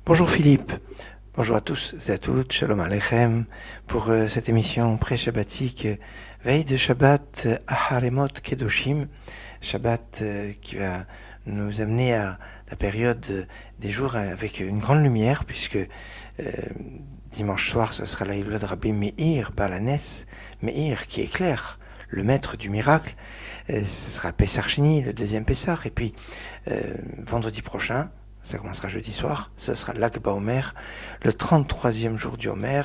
Bonjour Philippe, bonjour à tous et à toutes, Shalom Aleichem, pour cette émission pré-shabbatique, veille de Shabbat Aharemot Kedoshim, Shabbat qui va nous amener à la période des jours avec une grande lumière, puisque dimanche soir ce sera la Hilula de Rabbi Meir Balanes, Meir qui éclaire, le maître du miracle, ce sera Pessar Sheni, le deuxième Pessar, et puis vendredi prochain, ça commencera jeudi soir, ce sera Lag BaOmer, le 33e jour du Homer,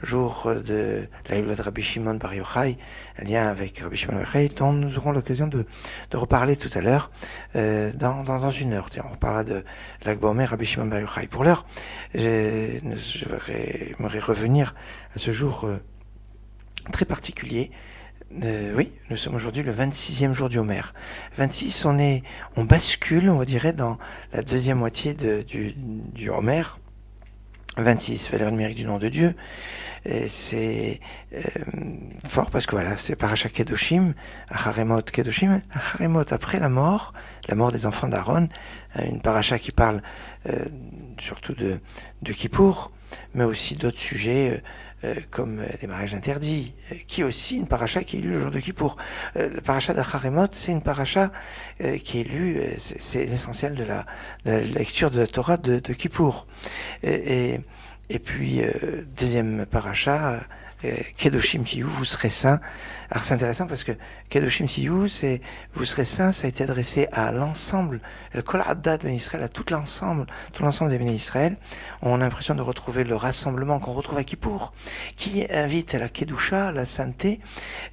jour de la Hilula de Rabbi Shimon Bar Yochai, un lien avec Rabbi Shimon Bar Yochai, dont nous aurons l'occasion de reparler tout à l'heure, dans une heure. Tiens, on parlera de Lag BaOmer, Rabbi Shimon Bar Yochai. Pour l'heure, j'aimerais revenir à ce jour très particulier. Oui, nous sommes aujourd'hui le 26e jour du Homer. 26, on bascule, on dirait, dans la deuxième moitié du Homer. 26, valeur numérique du nom de Dieu. Et c'est fort parce que voilà, c'est Parashat Kedoshim, Acharemot Kedoshim, Acharemot après la mort des enfants d'Aaron, une paracha qui parle surtout de Kippour, mais aussi d'autres sujets comme des mariages interdits, qui est aussi une paracha qui est lue le jour de Kippour. La paracha d'Acharemot, c'est une paracha qui est lue, c'est l'essentiel de la lecture de la Torah de Kippour. Et puis, deuxième paracha, Kedoshim Tiyu, vous serez saints. Alors c'est intéressant parce que Kedoshim Tiyu, c'est vous serez saints, ça a été adressé à l'ensemble, le Kol Hadat de Béné Israël, à tout l'ensemble des Béné Israël. On a l'impression de retrouver le rassemblement qu'on retrouve à Kippour, qui invite à la Kedusha, à la sainteté.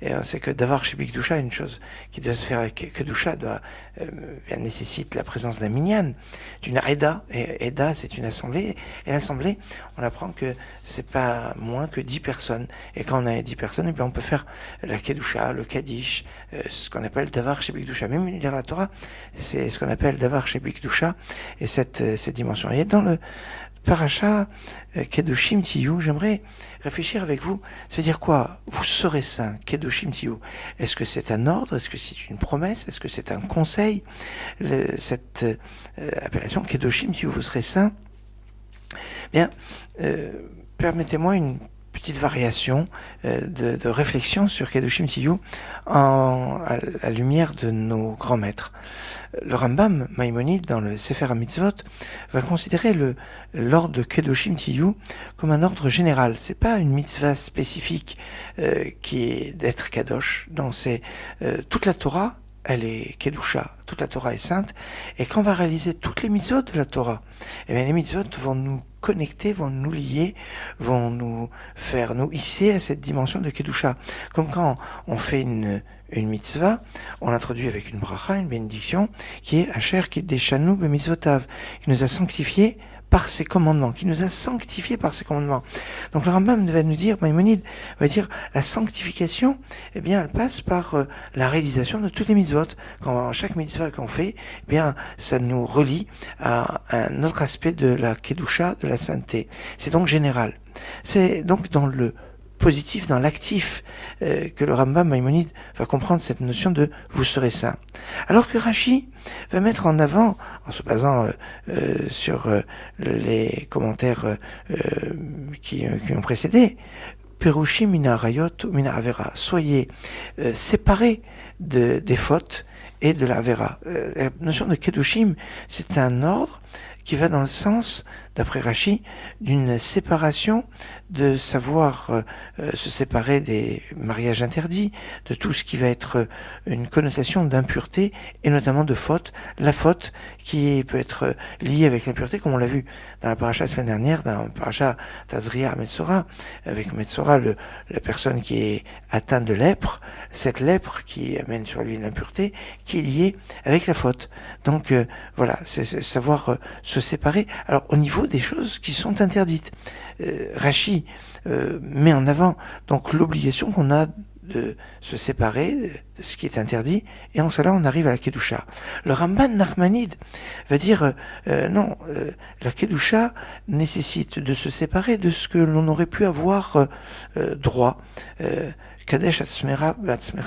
Et on sait que d'avoir chez Bikdusha, une chose qui doit se faire avec Kedusha nécessite la présence d'un minyan, d'une Eda. Et Eda, c'est une assemblée. Et l'assemblée, on apprend que c'est pas moins que 10 personnes. Et quand on a 10 personnes, eh bien on peut faire la Kedusha, le Kaddish, ce qu'on appelle Davar chez Bikdusha. Même lire la Torah, c'est ce qu'on appelle Davar chez Bikdusha, et cette dimension. Et dans le Parasha Kedoshim Tiyu, j'aimerais réfléchir avec vous. Ça veut dire quoi? Vous serez saints, Kedoshim Tiyu. Est-ce que c'est un ordre? Est-ce que c'est une promesse? Est-ce que c'est un conseil? Cette appellation Kedoshim Tiyu, vous serez saints. Bien, permettez-moi une petite variation de réflexion sur Kedoshim Tiyu à la lumière de nos grands maîtres. Le Rambam Maïmonide, dans le Sefer HaMitzvot, va considérer l'ordre de Kedoshim Tiyu comme un ordre général. C'est pas une mitzvah spécifique qui est d'être kadosh. Non, c'est toute la Torah, elle est kedusha, toute la Torah est sainte, et quand on va réaliser toutes les mitzvot de la Torah, eh bien les mitzvot vont nous connecter, vont nous lier, vont nous faire nous hisser à cette dimension de kedusha. Comme quand on fait une mitzvah, on l'introduit avec une bracha, une bénédiction, qui est Asher Kiddeshanu b'mitzvotav, qui nous a sanctifiés par ses commandements, qui nous a sanctifiés par ses commandements. Donc le Rambam va nous dire, Maïmonide va dire, la sanctification, eh bien, elle passe par la réalisation de toutes les mitzvot. Quand chaque mitzvah qu'on fait, eh bien, ça nous relie à un autre aspect de la kedusha, de la sainteté. C'est donc général. C'est donc dans le positif, dans l'actif, que le Rambam Maïmonide va comprendre cette notion de « vous serez saint ». Alors que Rashi va mettre en avant, en se basant sur les commentaires qui ont précédé, « Perushim mina arayot ou mina avera » soyez séparés des fautes et de la avera. La notion de Kedoshim, c'est un ordre qui va dans le sens, d'après Rashi, d'une séparation, de savoir se séparer des mariages interdits, de tout ce qui va être une connotation d'impureté et notamment de faute. La faute qui peut être liée avec l'impureté, comme on l'a vu dans la paracha la semaine dernière, dans la paracha Tazria Metzora, avec Metzora, la personne qui est atteinte de lèpre, cette lèpre qui amène sur lui l'impureté, qui est liée avec la faute. Donc voilà, c'est savoir se séparer. Alors au niveau des choses qui sont interdites, Rashi met en avant donc l'obligation qu'on a de se séparer de ce qui est interdit, et en cela on arrive à la Kedusha. Le Ramban Nachmanide va dire non, la Kedusha nécessite de se séparer de ce que l'on aurait pu avoir droit. Kadesh atzmecha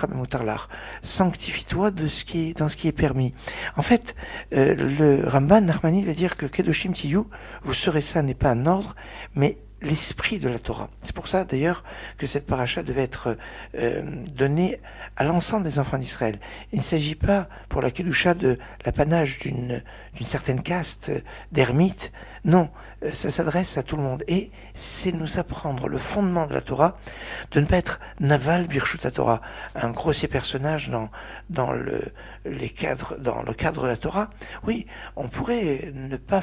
bemutarlach. Sanctifie-toi dans ce qui est permis. En fait, le Ramban Nachmani va dire que Kedoshim Tiyu, vous serez saints n'est pas un ordre, mais l'esprit de la Torah. C'est pour ça d'ailleurs que cette paracha devait être donnée à l'ensemble des enfants d'Israël. Il ne s'agit pas pour la Kedusha de l'apanage d'une certaine caste d'ermites. Non, ça s'adresse à tout le monde. Et c'est nous apprendre le fondement de la Torah, de ne pas être Naval Birshut Torah, un grossier personnage dans le cadre de la Torah. Oui, on pourrait ne pas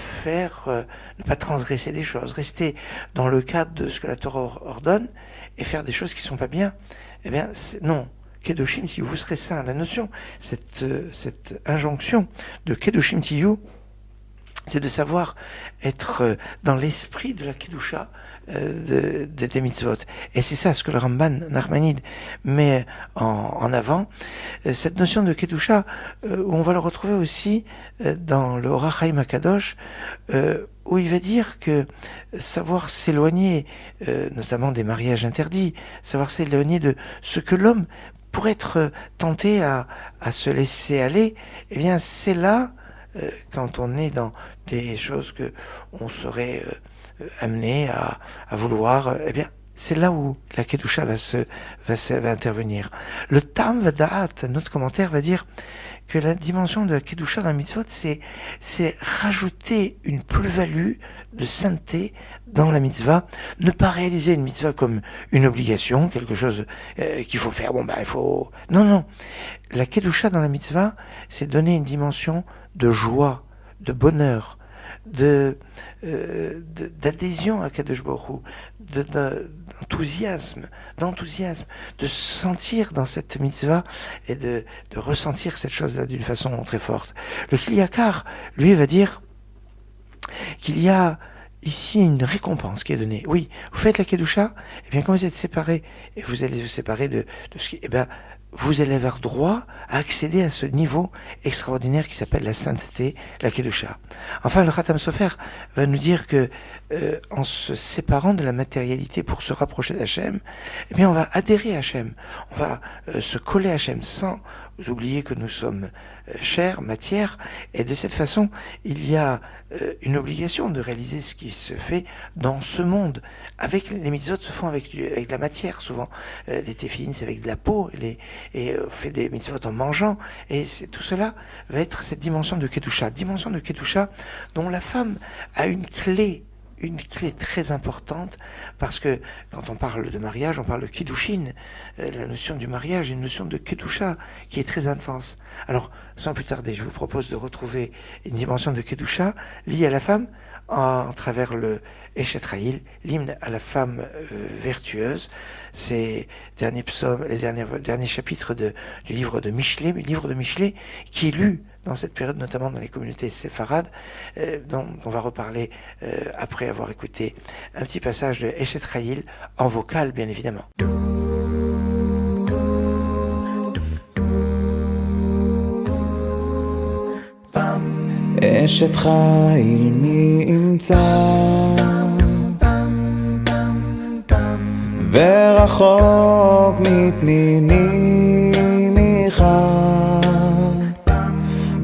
transgresser des choses, rester dans le cadre de ce que la Torah ordonne et faire des choses qui sont pas bien. Eh bien, non. Kedoshim, si vous serez saints, la notion, cette injonction de Kedoshim Tiyu, c'est de savoir être dans l'esprit de la Kedusha des mitzvot. Et c'est ça ce que le Ramban Nachmanide met en avant. Cette notion de Kedusha, où on va le retrouver aussi dans le Orach Chaim HaKadosh, où il va dire que savoir s'éloigner, notamment des mariages interdits, savoir s'éloigner de ce que l'homme pourrait être tenté à se laisser aller, eh bien c'est là, quand on est dans des choses que on serait amené à vouloir, eh bien c'est là où la Kedusha va intervenir. Le Tam Vadaat, notre commentaire, va dire que la dimension de la Kedusha dans la mitzvot, c'est rajouter une plus-value de sainteté dans la mitzvah, ne pas réaliser une mitzvah comme une obligation, quelque chose qu'il faut faire, il faut... Non. La Kedusha dans la mitzvah, c'est donner une dimension de joie, de bonheur, d'adhésion à Kadosh Baruch Hu, d'enthousiasme, de se sentir dans cette mitzvah et de ressentir cette chose-là d'une façon très forte. Le Kiliakar, lui, va dire qu'il y a ici une récompense qui est donnée. Oui, vous faites la Kedusha, et bien quand vous êtes séparés, et vous allez vous séparer de ce qui... vous allez avoir droit à accéder à ce niveau extraordinaire qui s'appelle la sainteté, la Kedusha. Enfin, le Khatam Sofer va nous dire que en se séparant de la matérialité pour se rapprocher d'Hachem, eh bien on va adhérer à Hachem, on va se coller à Hachem sans oublier que nous sommes chair, matière, et de cette façon, il y a une obligation de réaliser ce qui se fait dans ce monde. Les mitzvot se font avec de la matière, souvent. Les téphilines, c'est avec de la peau, et on fait des mitzvot en mangeant, et tout cela va être cette dimension de Kedusha dont la femme a une clé très importante, parce que quand on parle de mariage, on parle de Kiddushin, la notion du mariage, une notion de Kedusha qui est très intense. Alors, sans plus tarder, je vous propose de retrouver une dimension de Kedusha liée à la femme en travers le Eshet Raïl, l'hymne à la femme vertueuse. C'est les derniers chapitres du livre de Michelet, qui est lu dans cette période, notamment dans les communautés séfarades, dont on va reparler après avoir écouté un petit passage de Eshet Raïl, en vocal bien évidemment. אשת חיל מי ימצא ורחוק מפניני מיכל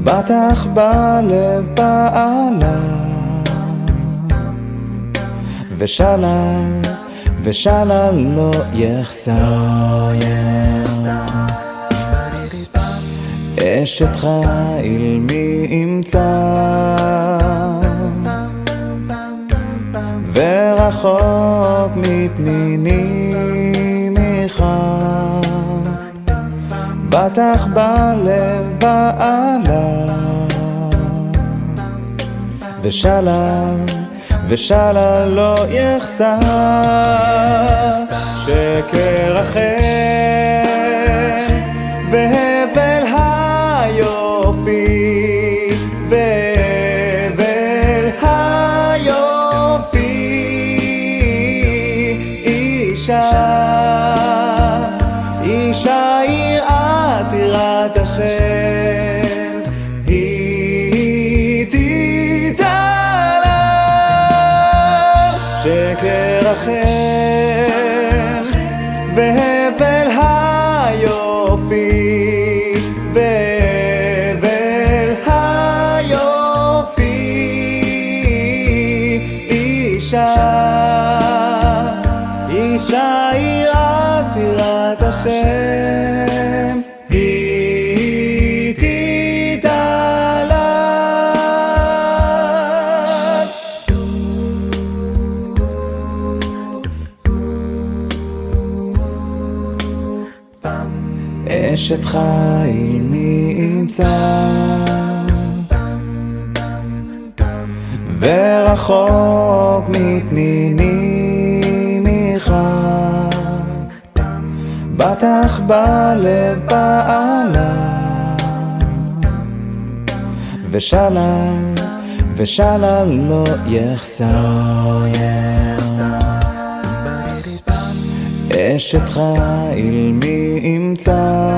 בטח בלב בעלה ושלל לא יחסר אשת חיל מי ימצא ורחוק מפניני מיכל בטח בלב בעלה ושלל לא יחסר שקר אחר והבל היופי והבל היופי אישה יראת יראת השם היא תתעלה שקר אחר והבל אישה, אישה יראת יראת השם, היא תתעלה. אשת חיל מי ימצא, ורחוק מפניני מיכה, בטח בלב בעלה, ושלל ושלל לא יחסר. אשת חיל מי ימצא,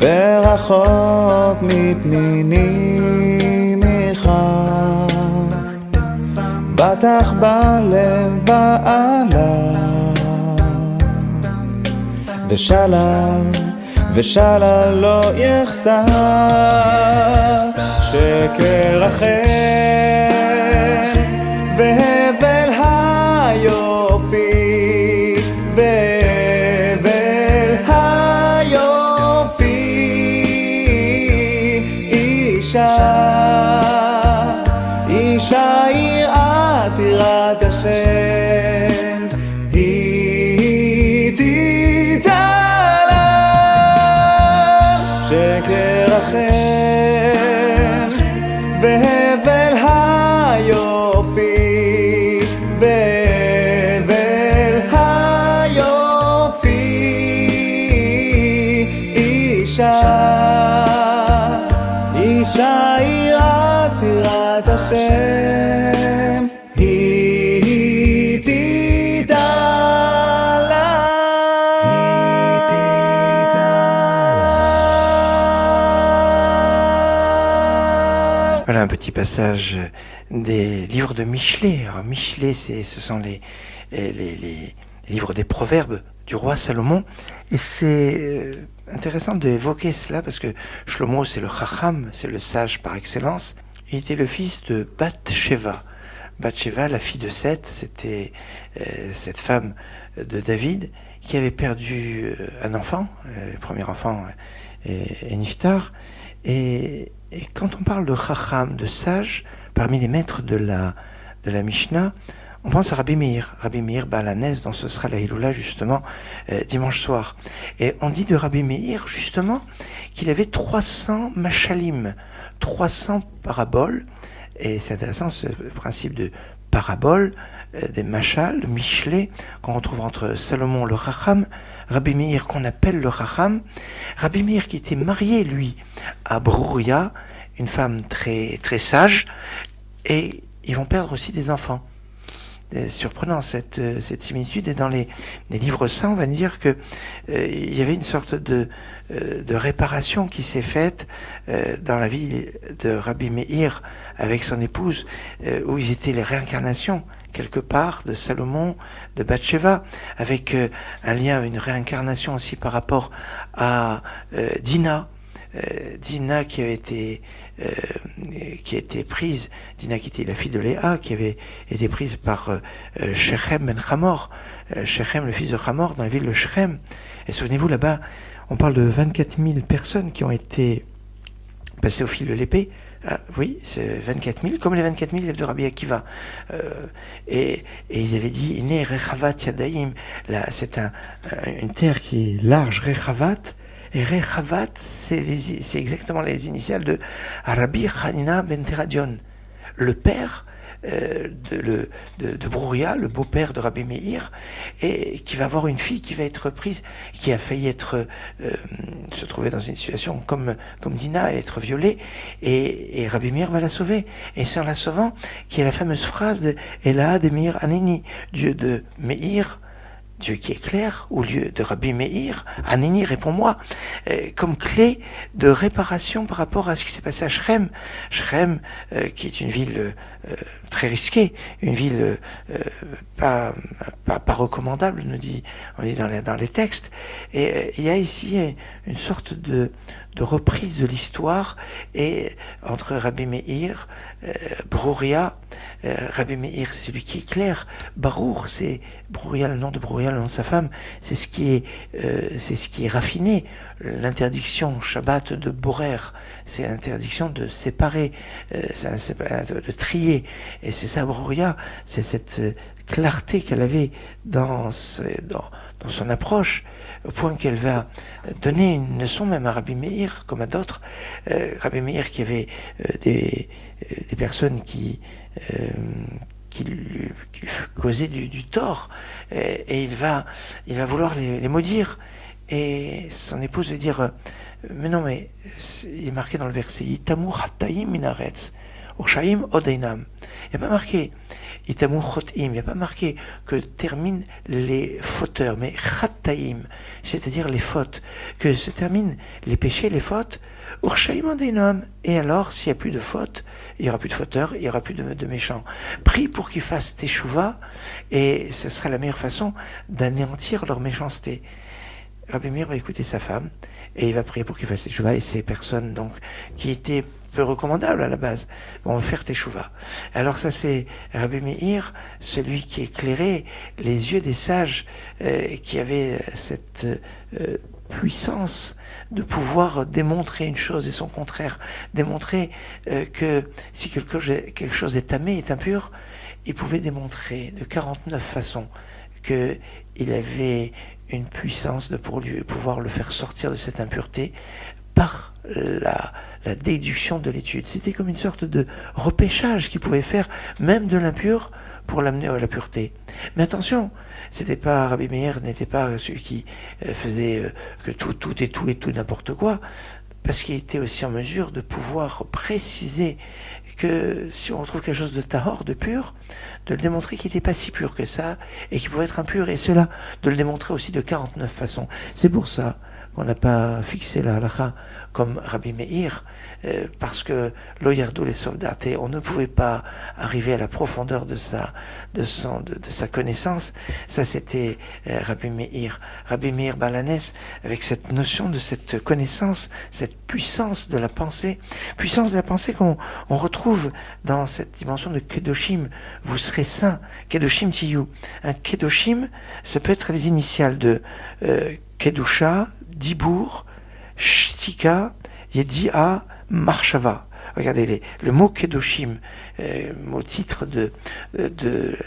ורחוק מפניני מיכה, בטח בלב בעלה, ושלל ושלל לא יחסר. שקר אחר והבל היופי, והבל היופי, אישה, אישה יראת יראת השם, היא תתעלה. שקר אחר והבל היופי, והבל היופי, אישה, אישה יראת יראת השם, היא תתעלה. Voilà un petit passage des livres de Michelet. Alors Michelet, ce sont les livres des proverbes du roi Salomon. Et c'est intéressant d'évoquer cela parce que Shlomo, c'est le Chacham, c'est le sage par excellence. Il était le fils de Bathsheba. Bathsheba, la fille de Seth, c'était cette femme de David qui avait perdu un enfant, le premier enfant est Niftar. Et quand on parle de Chacham, de sage, parmi les maîtres de la Mishnah, on pense à Rabbi Meir Baal HaNes, dont ce sera la Hiloula justement dimanche soir. Et on dit de Rabbi Meir justement qu'il avait 300 mashalim, 300 paraboles. Et c'est intéressant ce principe de parabole, des mashal, Michelet, qu'on retrouve entre Salomon le Chacham, Rabbi Meir qu'on appelle le Chacham, Rabbi Meir qui était marié lui à Brouria, une femme très très sage, et ils vont perdre aussi des enfants. Surprenant cette similitude, et dans les livres saints on va dire que il y avait une sorte de réparation qui s'est faite dans la vie de Rabbi Meir avec son épouse, où ils étaient les réincarnations quelque part de Salomon, de Bathsheba, avec un lien, une réincarnation aussi par rapport à Dina qui avait été prise, Dina qui était la fille de Léa, qui avait été prise par Shechem ben Hamor, Shechem le fils de Hamor dans la ville de Shechem. Et souvenez-vous, là-bas on parle de 24 000 personnes qui ont été passées au fil de l'épée. Ah, oui, c'est 24 000, comme les 24 000 élèves de Rabbi Akiva. Et ils avaient dit, Né Rechavat Yadaim, là c'est une terre qui est large, Rechavat. Et Rechavat, c'est exactement les initiales de Rabbi Hanina ben Teradion, le père de Brouria, le beau-père de Rabbi Meir, et qui va avoir une fille qui va être prise, qui a failli se trouver dans une situation comme Dina, être violée, et Rabbi Meir va la sauver. Et c'est en la sauvant qu'il y a la fameuse phrase de Ela de Meir Aneni, Dieu de Meir, Dieu qui éclaire, au lieu de Rabbi Meir, Hanini, réponds-moi, comme clé de réparation par rapport à ce qui s'est passé à Shrem. Shrem, qui est une ville très risquée, une ville pas recommandable, on dit dans les textes. Et il y a ici une sorte de reprise de l'histoire et entre Rabbi Meir, Broria, Rabbi Meir, c'est celui qui éclaire. Baruch, c'est Broria, le nom de Broria, le nom de sa femme, c'est ce qui est raffiné. L'interdiction Shabbat de Borer, c'est l'interdiction de séparer, de trier. Et c'est ça, Broria, c'est cette clarté qu'elle avait dans son approche, au point qu'elle va donner une leçon même à Rabbi Meir, comme à d'autres. Rabbi Meir qui avait des personnes qui lui causaient du tort, et il va vouloir les maudire, et son épouse va dire mais non, mais il est marqué dans le verset Itamu Chattaim Minaretz Urshaim Odeinam. Il n'y a pas marqué Itamu Chotim, il n'y a pas marqué que terminent les fauteurs, mais Chattaim, c'est-à-dire les fautes, que se terminent les péchés, les fautes, Urshaim Odeinam. Et alors, s'il n'y a plus de fautes, il n'y aura plus de fauteurs, il n'y aura plus de méchants. Prie pour qu'ils fassent teshuva, et ce sera la meilleure façon d'anéantir leur méchanceté. Rabbi Meir va écouter sa femme, et il va prier pour qu'il fasse teshuva, et ces personnes, donc, qui étaient peu recommandables à la base, vont faire teshuva. Alors ça, c'est Rabbi Meir, celui qui éclairait les yeux des sages, qui avait cette puissance de pouvoir démontrer une chose et son contraire, démontrer que si quelque chose est tamé, est impur, il pouvait démontrer de 49 façons qu'il avait une puissance de pouvoir le faire sortir de cette impureté par la déduction de l'étude. C'était comme une sorte de repêchage qu'il pouvait faire, même de l'impur, pour l'amener à la pureté. Mais attention, Rabbi Meir n'était pas celui qui faisait que tout et n'importe quoi, parce qu'il était aussi en mesure de pouvoir préciser que si on retrouve quelque chose de tahor, de pur, de le démontrer qu'il n'était pas si pur que ça, et qu'il pouvait être impur, et cela, de le démontrer aussi de 49 façons. C'est pour ça qu'on n'a pas fixé la halakha comme Rabbi Meir, parce que lo yardu les sauvedates, on ne pouvait pas arriver à la profondeur de sa connaissance. Ça, c'était Rabbi Meir. Rabbi Meir Balanes, avec cette notion de cette connaissance, cette puissance de la pensée qu'on retrouve dans cette dimension de Kedoshim. Vous serez saints, Kedoshim Tiyu. Un Kedoshim, ça peut être les initiales de Kedusha, Dibour, Shtika, Yedia, Marshava. Regardez le mot Kedoshim, au titre de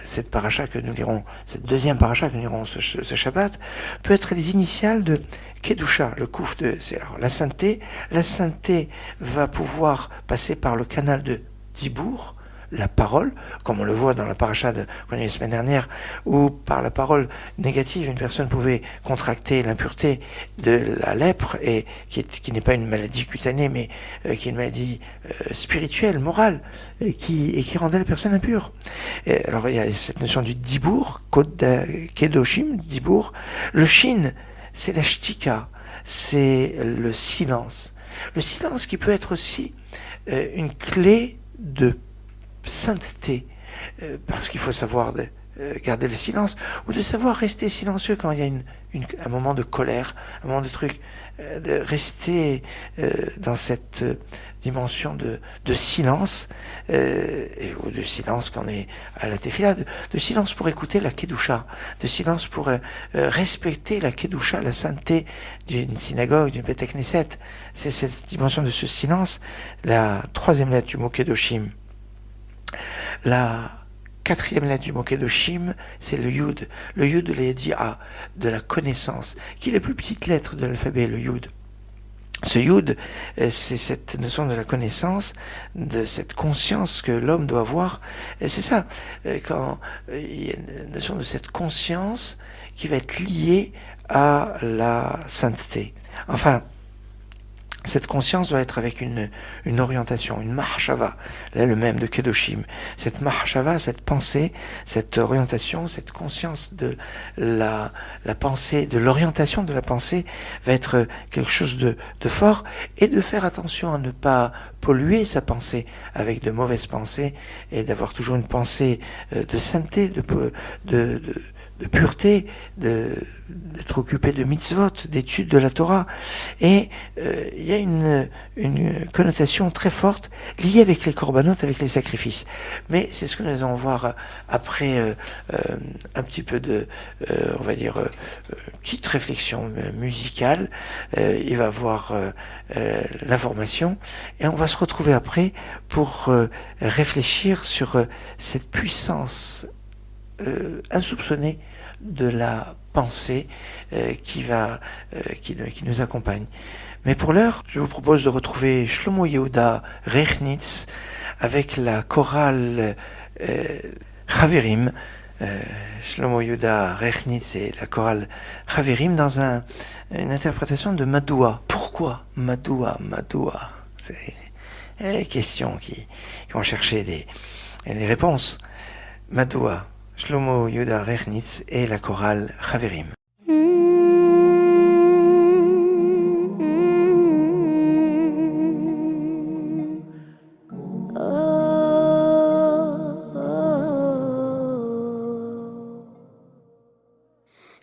cette paracha que nous lirons, cette deuxième paracha que nous lirons ce Shabbat, peut être les initiales de Kedusha, le kouf c'est alors la sainteté. La sainteté va pouvoir passer par le canal de Dibour, la parole, comme on le voit dans la paracha qu'on a eu la semaine dernière, où par la parole négative, une personne pouvait contracter l'impureté de la lèpre, et qui n'est pas une maladie cutanée, mais qui est une maladie spirituelle, morale, et qui rendait la personne impure. Et alors il y a cette notion du dibour, kedoshim, dibour. Le shin, c'est la shtika, c'est le silence. Le silence qui peut être aussi une clé de sainteté, parce qu'il faut savoir garder le silence, ou de savoir rester silencieux quand il y a un moment de colère, un moment de truc, de rester dans cette dimension de silence, ou de silence quand on est à la tefila, de silence pour écouter la kedusha, de silence pour respecter la kedusha, la sainteté d'une synagogue, d'une Beth Knesset. C'est cette dimension de ce silence, la troisième lettre du mot kedoshim. La quatrième lettre du mot Kedoshim, c'est le Yud. Le Yud de l'Edia, de la connaissance, qui est la plus petite lettre de l'alphabet, le Yud. Ce Yud, c'est cette notion de la connaissance, de cette conscience que l'homme doit avoir. Et c'est ça, quand il y a une notion de cette conscience qui va être liée à la sainteté. Enfin, Cette conscience doit être avec une orientation, une mahshava, là le même de Kedoshim. Cette mahshava, cette pensée, cette orientation, cette conscience de la pensée, de l'orientation de la pensée va être quelque chose de fort, et de faire attention à ne pas polluer sa pensée avec de mauvaises pensées, et d'avoir toujours une pensée de sainteté, de pureté, d'être occupé de mitzvot, d'études de la Torah. Et il y a une connotation très forte liée avec les corbanotes, avec les sacrifices. Mais c'est ce que nous allons voir après un petit peu de, on va dire, petite réflexion musicale. Il va voir l'information, et on va se retrouver après pour réfléchir sur cette puissance insoupçonnée de la pensée qui nous accompagne. Mais pour l'heure, je vous propose de retrouver Shlomo Yehuda Rechnitz avec la chorale Chaverim. Shlomo Yehuda Rechnitz et la chorale Chaverim dans une interprétation de Madoua. Pourquoi Madoua? C'est les questions qui vont chercher des réponses. Madoua, Shlomo Yehuda Rechnitz et la chorale Chaverim.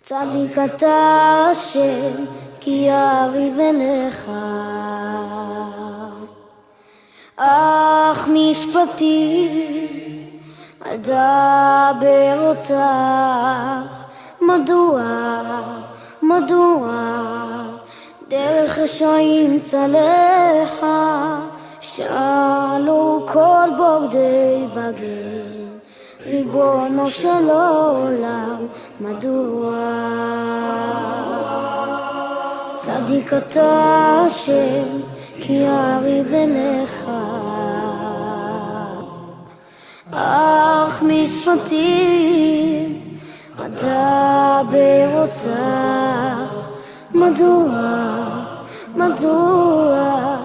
צדיק אתה השם, כי יריב אליך. אך משפטי אדבר אותך. מדוע דרך רשעים צלחה. שאלו כל בוגדי בגר, ריבונו של עולם, מדוע? צדיק אתה השם, כי יריב אליך. אך משפטים אדבר אותך. מדוע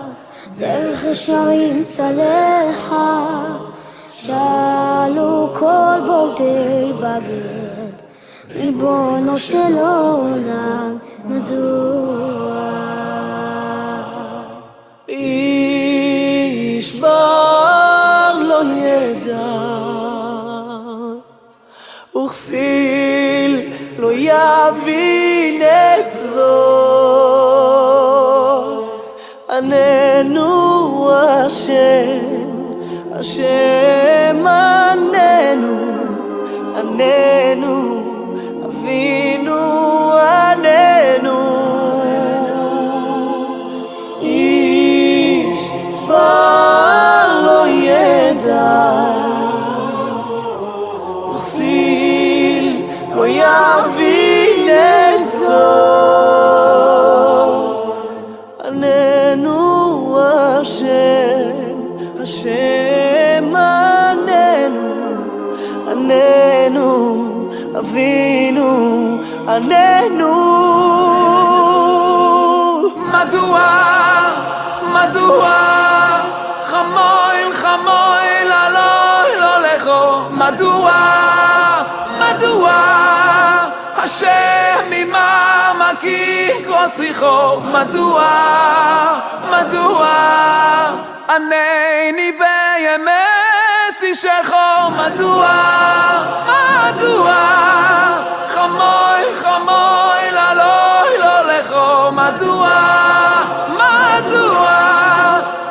דרך רשעים צלחה. שאלו כל בוגדי בגד, ריבונו של עולם, מדוע? איש בר לא ידע, וכסיל לא יבין את זאת. עננו השם, השם עננו, אבינו עננו. איש בר לא ידע, וכסיל לא יבין את זאת. עננו השם, השם עננו, אבינו עננו. מדוע חמויל אלוהי לא לכו. מדוע השם ממעמקים כוסיכו. מדוע ענני בימי שישכו. מדוע חמויל אלוהי לא לכו. מדוע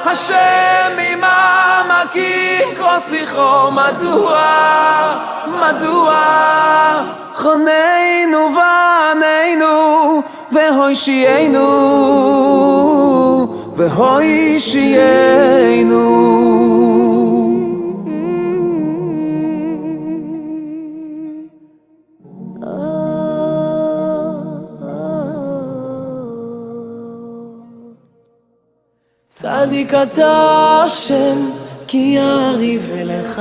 השם ממעמקים כוסיכו. מדוע חוננו ועננו והושיענו צדיק אתה השם, כי יריב אליך.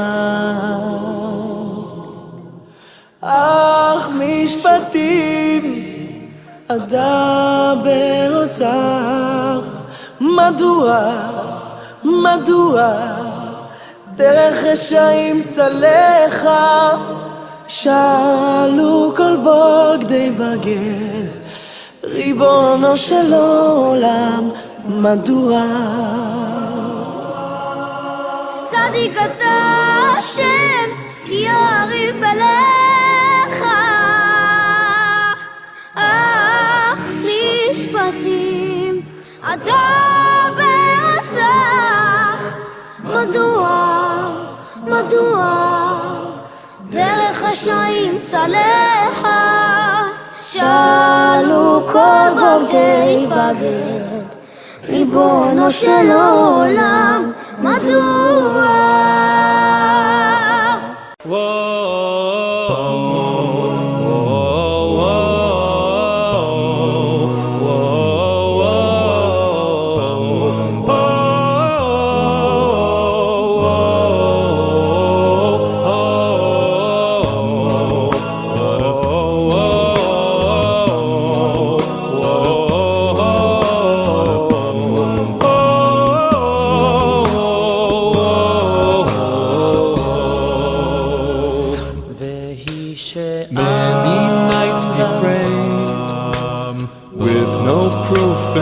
אך משפטים אדבר אותך. מדוע דרך רשעים צלחה שאלו כל בוגדי בגד ריבונו של עולם מדוע צדיק אתה השם כי יריב אליך אך משפטים אתה ברצח מדוע דרך רשעים צלחה שאלו כל בוגדי בגד ריבונו של עולם מדוע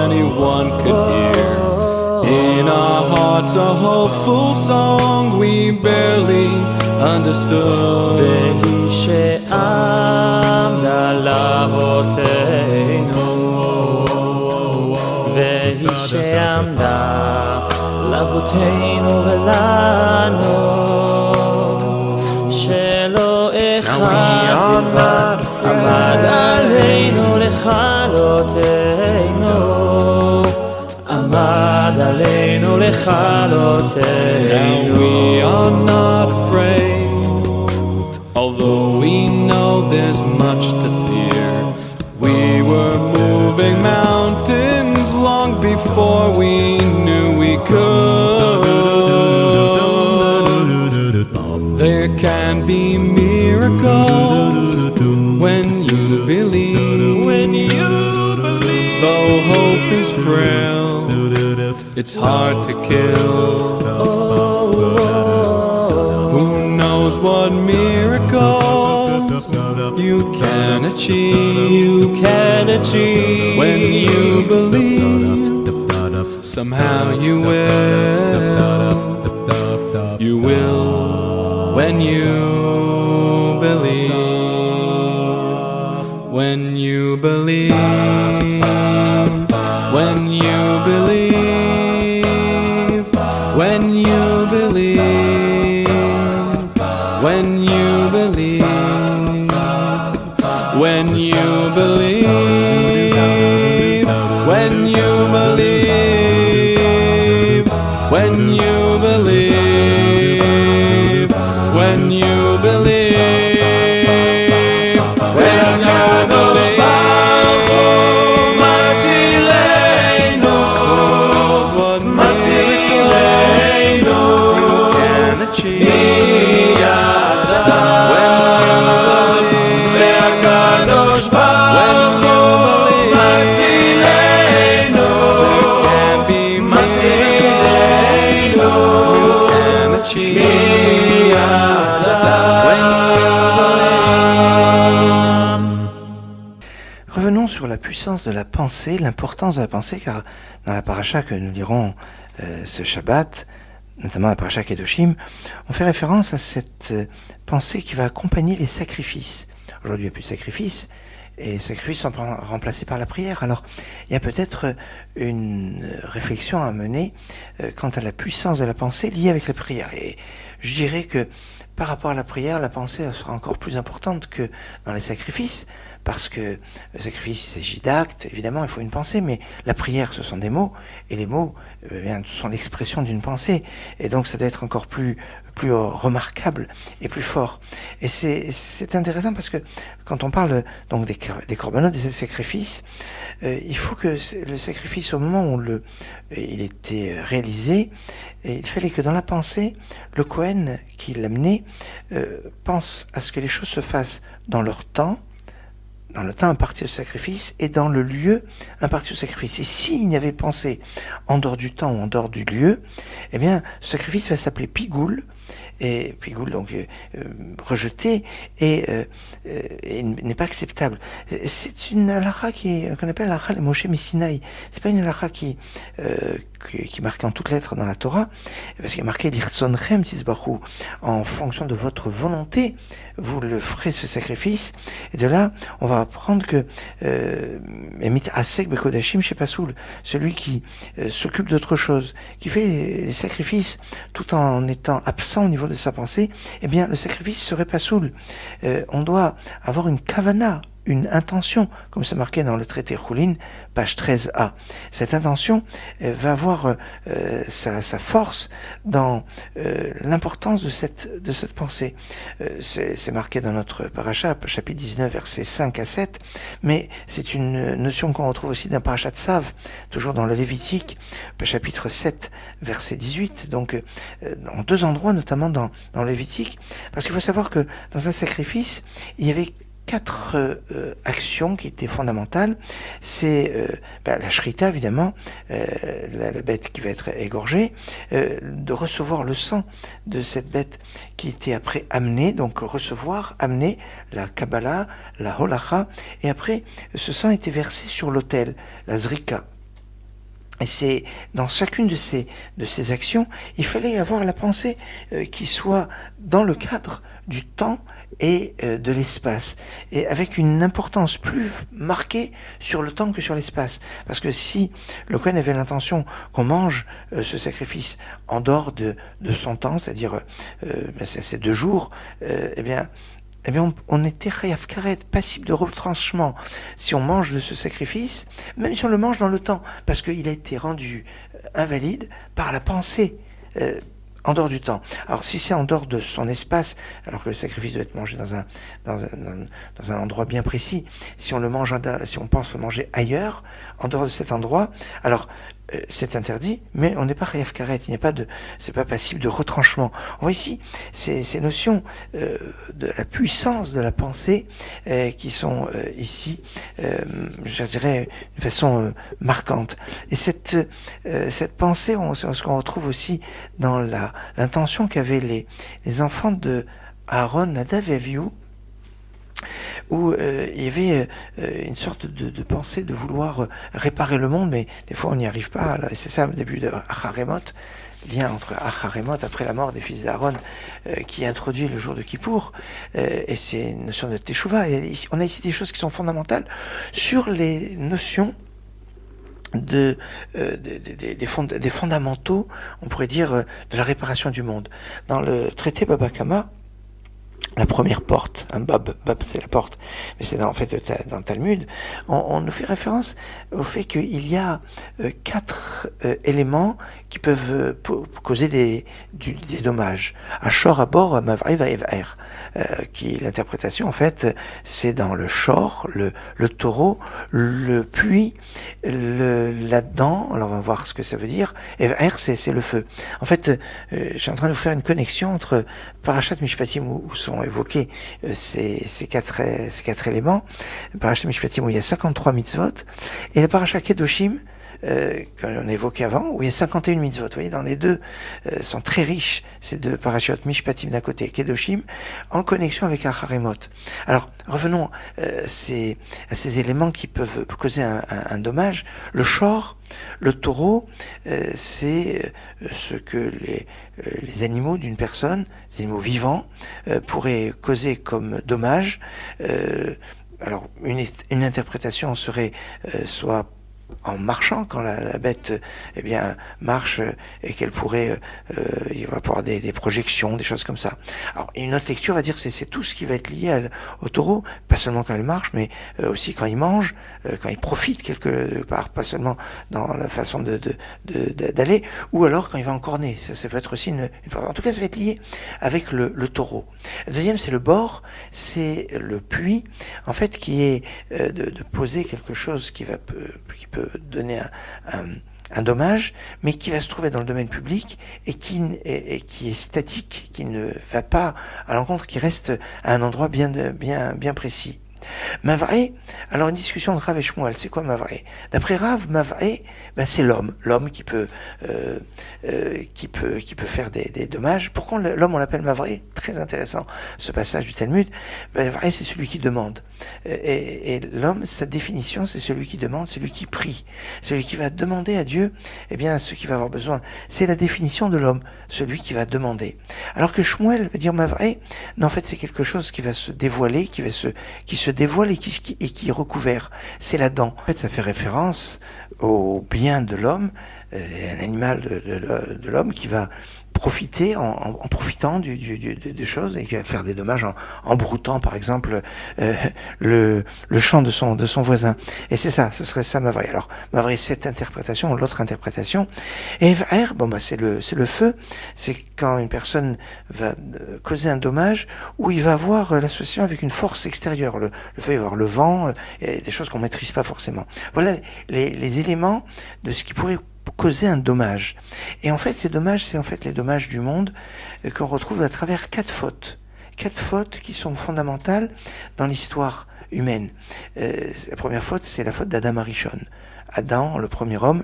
anyone could hear. In our hearts a hopeful song we barely understood. והיא שעמדה לאבותינו, והיא שעמדה לאבותינו ולנו, שלא אחד בלבד עמד עלינו לכלותנו, עמד עלינו לכלותנו. Now we are not afraid, although we know there's much to fear. We were moving mountains long before we knew we could. There can be miracles when you believe. When you believe, though hope is frail, it's hard to kill. Who knows what miracles you can achieve? you can achieve. When you believe, somehow you will. You will when you believe. When you believe. When you believe. When you believe. When you believe. When you believe. When you believe. When you believe. When you believe. When you believe. What miracles you can achieve. Revenons sur la puissance de la pensée, l'importance de la pensée, car dans la paracha que nous lirons ce Shabbat, notamment la paracha Kedoshim, on fait référence à cette pensée qui va accompagner les sacrifices. Aujourd'hui, il n'y a plus de sacrifices, et les sacrifices sont remplacés par la prière. Alors, il y a peut-être une réflexion à mener quant à la puissance de la pensée liée avec la prière. Et je dirais que par rapport à la prière, la pensée sera encore plus importante que dans les sacrifices, parce que le sacrifice, il s'agit d'actes, évidemment, il faut une pensée, mais la prière, ce sont des mots, et les mots sont l'expression d'une pensée, et donc ça doit être encore plus remarquable et plus fort. Et c'est intéressant parce que quand on parle donc des corbanotes, des sacrifices, il faut que le sacrifice, au moment où il était réalisé, il fallait que dans la pensée, le Kohen qui l'amenait pense à ce que les choses se fassent dans leur temps, dans le temps imparti au sacrifice et dans le lieu imparti au sacrifice. Et s'il n'y avait pensé en dehors du temps ou en dehors du lieu, eh bien, ce sacrifice va s'appeler pigoul, et pigoul donc rejeté et n'est pas acceptable. C'est une halakha qu'on appelle halakha le Moshe Messinaï. C'est pas une halakha qui est marquée en toutes lettres dans la Torah, parce qu'il est marqué l'irtzonchem tisbachu, en fonction de votre volonté, vous le ferez ce sacrifice. Et de là, on va apprendre que Emit Asek Bekodashim Shepasoul, celui qui s'occupe d'autre chose, qui fait les sacrifices tout en étant absent au niveau de sa pensée, eh bien le sacrifice serait pasoul. On doit avoir une kavana, une intention, comme c'est marqué dans le traité Choulin, page 13a. Cette intention va avoir sa force dans l'importance de cette pensée. C'est marqué dans notre paracha, chapitre 19, versets 5 à 7, mais c'est une notion qu'on retrouve aussi dans parachat Tzav, toujours dans le Lévitique, chapitre 7, verset 18, donc en deux endroits, notamment dans le Lévitique, parce qu'il faut savoir que dans un sacrifice, il y avait 4 actions qui étaient fondamentales. C'est la shrita, évidemment, la bête qui va être égorgée, de recevoir le sang de cette bête qui était après amenée, donc recevoir, amener la Kabbalah, la holacha, et après ce sang était versé sur l'autel, la zrika. Et c'est dans chacune de ces actions, il fallait avoir la pensée qui soit dans le cadre du temps et de l'espace, et avec une importance plus marquée sur le temps que sur l'espace. Parce que si le Kohen avait l'intention qu'on mange ce sacrifice en dehors de son temps, c'est-à-dire ces 2 jours, eh bien on était chayav karet, passible de retranchement si on mange de ce sacrifice, même si on le mange dans le temps, parce qu'il a été rendu invalide par la pensée en dehors du temps. Alors si c'est en dehors de son espace, alors que le sacrifice doit être mangé dans un endroit bien précis, si on pense le manger ailleurs, en dehors de cet endroit, alors c'est interdit, mais on n'est pas chayav karet, c'est pas passible de retranchement. On voit ici ces notions de la puissance de la pensée qui sont ici, je dirais, de façon marquante. Et cette pensée, ce qu'on retrouve aussi dans l'intention qu'avaient les enfants de Aaron, Nadav et Avihu, où il y avait une sorte de pensée de vouloir réparer le monde, mais des fois on n'y arrive pas. Là, et c'est ça le début de Acharemot, lien entre Acharemot, après la mort des fils d'Aaron, qui introduit le jour de Kippour, et c'est une notion de Teshuvah. Et on a ici des choses qui sont fondamentales sur les notions des fondamentaux, on pourrait dire, de la réparation du monde. Dans le traité Baba Kama, la première porte, un bab c'est la porte, mais c'est en fait dans le Talmud, on nous fait référence au fait qu'il y a 4 éléments qui peuvent causer des dommages. Ashor, Abor, Mavri, Vaevaer, qui l'interprétation en fait c'est dans le shor, le taureau, le puits, là-dedans, alors on va voir ce que ça veut dire, et Vaer c'est le feu. En fait, je suis en train de vous faire une connexion entre Parashat Mishpatim où sont évoqués ces quatre éléments, Parashat Mishpatim où il y a 53 mitzvot, et le Parashat Kedoshim, qu'on a évoqué avant, où il y a 51 mitzvot. Vous voyez, dans les deux, sont très riches, ces 2 parashot, Mishpatim d'un côté et Kedoshim, en connexion avec Acharemot. Alors, revenons à ces éléments qui peuvent causer un dommage. Le shor, le taureau, c'est ce que les animaux d'une personne, les animaux vivants, pourraient causer comme dommage. Alors, une interprétation serait soit en marchant, quand la bête marche et qu'elle pourrait il va avoir des projections, des choses comme ça. Alors une autre lecture va dire c'est tout ce qui va être lié au taureau, pas seulement quand il marche, mais aussi quand il mange, quand il profite quelque part, pas seulement dans la façon d'aller, ou alors quand il va encorner. Ça peut être aussi en tout cas ça va être lié avec le taureau. Le deuxième c'est le bord, c'est le puits, en fait qui est de poser quelque chose qui peut donner un dommage, mais qui va se trouver dans le domaine public et qui est statique, qui ne va pas à l'encontre, qui reste à un endroit bien précis. Mav'e, alors une discussion de Rav et Shmuel, c'est quoi Mav'e? D'après Rav, Mav'e, ben c'est l'homme qui peut faire des dommages. Pourquoi l'homme on l'appelle Mav'e? Très intéressant ce passage du Talmud. Mav'e, c'est celui qui demande. Et l'homme, sa définition, c'est celui qui demande, celui qui prie, celui qui va demander à Dieu, eh bien, ce qu'il va avoir besoin. C'est la définition de l'homme, celui qui va demander. Alors que Shmuel va dire Mav'e, non, en fait, c'est quelque chose qui va se dévoiler, qui se dévoile et qui est recouvert. C'est la dent. En fait, ça fait référence au bien de l'homme, un animal de l'homme qui va profiter en profitant des choses et qui va faire des dommages en broutant par exemple le champ de son voisin. Et c'est ça, ce serait ça Mav'e. Alors Mav'e, cette interprétation, l'autre interprétation. Et V'er, c'est le feu. C'est quand une personne va causer un dommage où il va avoir l'association avec une force extérieure. Le feu, il va avoir le vent, et des choses qu'on maîtrise pas forcément. Voilà les éléments de ce qui pourrait causer un dommage. Et en fait, ces dommages, c'est en fait les dommages du monde qu'on retrouve à travers 4 fautes. 4 fautes qui sont fondamentales dans l'histoire humaine. La première faute, c'est la faute d'Adam Arishon. Adam, le premier homme,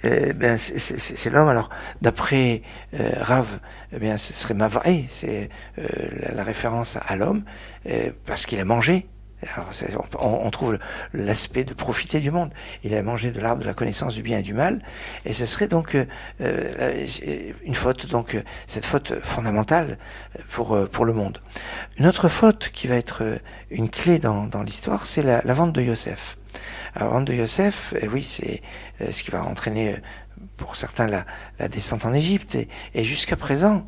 c'est l'homme. Alors, d'après Rav, ce serait Mav'e, c'est la référence à l'homme, parce qu'il a mangé. Alors, on trouve l'aspect de profiter du monde. Il a mangé de l'arbre de la connaissance du bien et du mal, et ce serait donc une faute, donc cette faute fondamentale pour le monde. Une autre faute qui va être une clé dans l'histoire, c'est la vente de Yosef. La vente de Yosef, oui, c'est ce qui va entraîner pour certains la descente en Égypte, et jusqu'à présent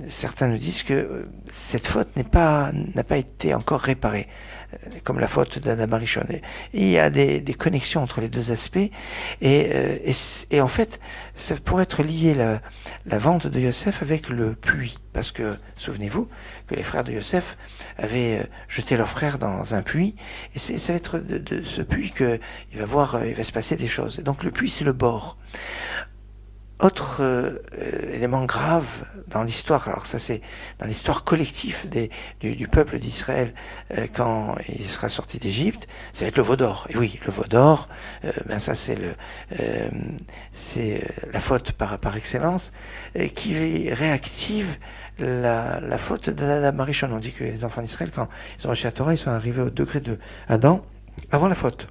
certains nous disent que cette faute n'a pas été encore réparée, comme la faute d'Adam Arishon. Et il y a des connexions entre les deux aspects, et en fait ça pourrait être lié la vente de Yosef avec le puits, parce que souvenez-vous que les frères de Yosef avaient jeté leur frère dans un puits, et ça va être de ce puits que il va se passer des choses. Et donc le puits, c'est le bord. Autre élément grave dans l'histoire, alors ça c'est dans l'histoire collective du peuple d'Israël quand il sera sorti d'Égypte, ça va être le veau d'or. Et oui, le veau d'or, ça c'est la faute par excellence, qui réactive la faute d'Adam Arishon. On dit que les enfants d'Israël, quand ils ont reçu la Torah, ils sont arrivés au degré de Adam avant la faute.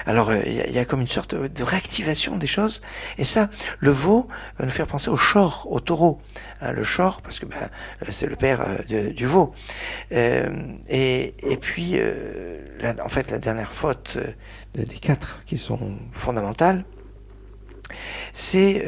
Alors il y a comme une sorte de réactivation des choses, et ça, le veau va nous faire penser au shor, au taureau, le shor, parce que c'est le père du veau, et puis en fait la dernière faute des 4 qui sont fondamentales, c'est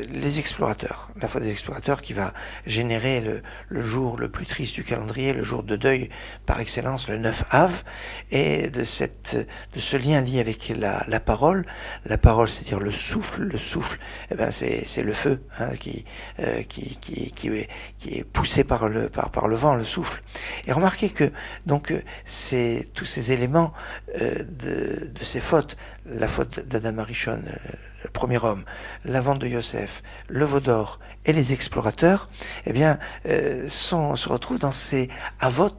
les explorateurs, la faute des explorateurs qui va générer le jour le plus triste du calendrier, le jour de deuil par excellence, le 9 Av, et de ce lien lié avec la parole, c'est-à-dire le souffle, c'est le feu qui est poussé par le vent, le souffle. Et remarquez que donc c'est tous ces éléments de ces fautes, la faute d'Adam Arishon, le premier homme, la vente de Yosef, le veau d'or et les explorateurs, se retrouvent dans ces avot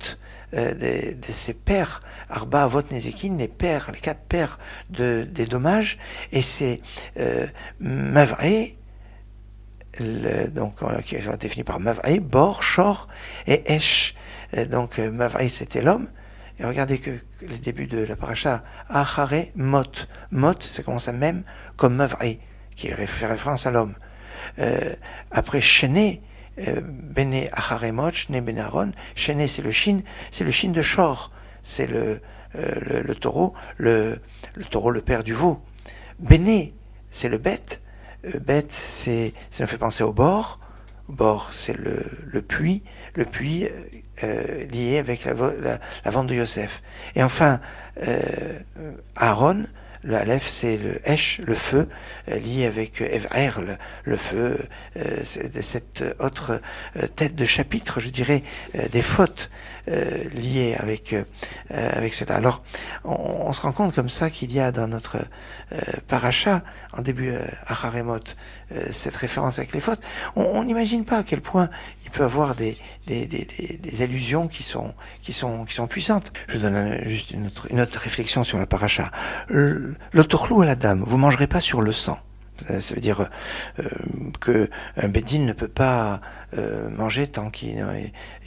de ces pères, Arba Avot Nezekin, les 4 pères des dommages, et c'est Mav'e, qui est défini par Mav'e, Bor, Shor et Esh. Donc Mav'e, c'était l'homme. Et regardez que le début de la paracha, Achare Mot. Mot, ça commence à même comme Mav'e, qui fait référence à l'homme. Après Shene, Bene Achare Mot, Shene Ben Aaron. Shene, c'est le shin de Shor. C'est le taureau, le taureau, le père du veau. Bene, c'est le bête. Bête, ça nous fait penser au bord. Bord, c'est le puits. Le puits lié avec la vente de Yosef. Et enfin, Aaron, Le Aleph, c'est le Esh, le feu, lié avec Ev'er, le feu, cette autre tête de chapitre, je dirais, des fautes liées avec cela. Alors, on se rend compte comme ça qu'il y a dans notre paracha, en début Acharemot, cette référence avec les fautes. On n'imagine pas à quel point il peut avoir des allusions qui sont puissantes. Je donne juste une autre réflexion sur la paracha. L'otochlou à la dame, vous mangerez pas sur le sang. Ça veut dire que un bédine ne peut pas manger tant qu'ils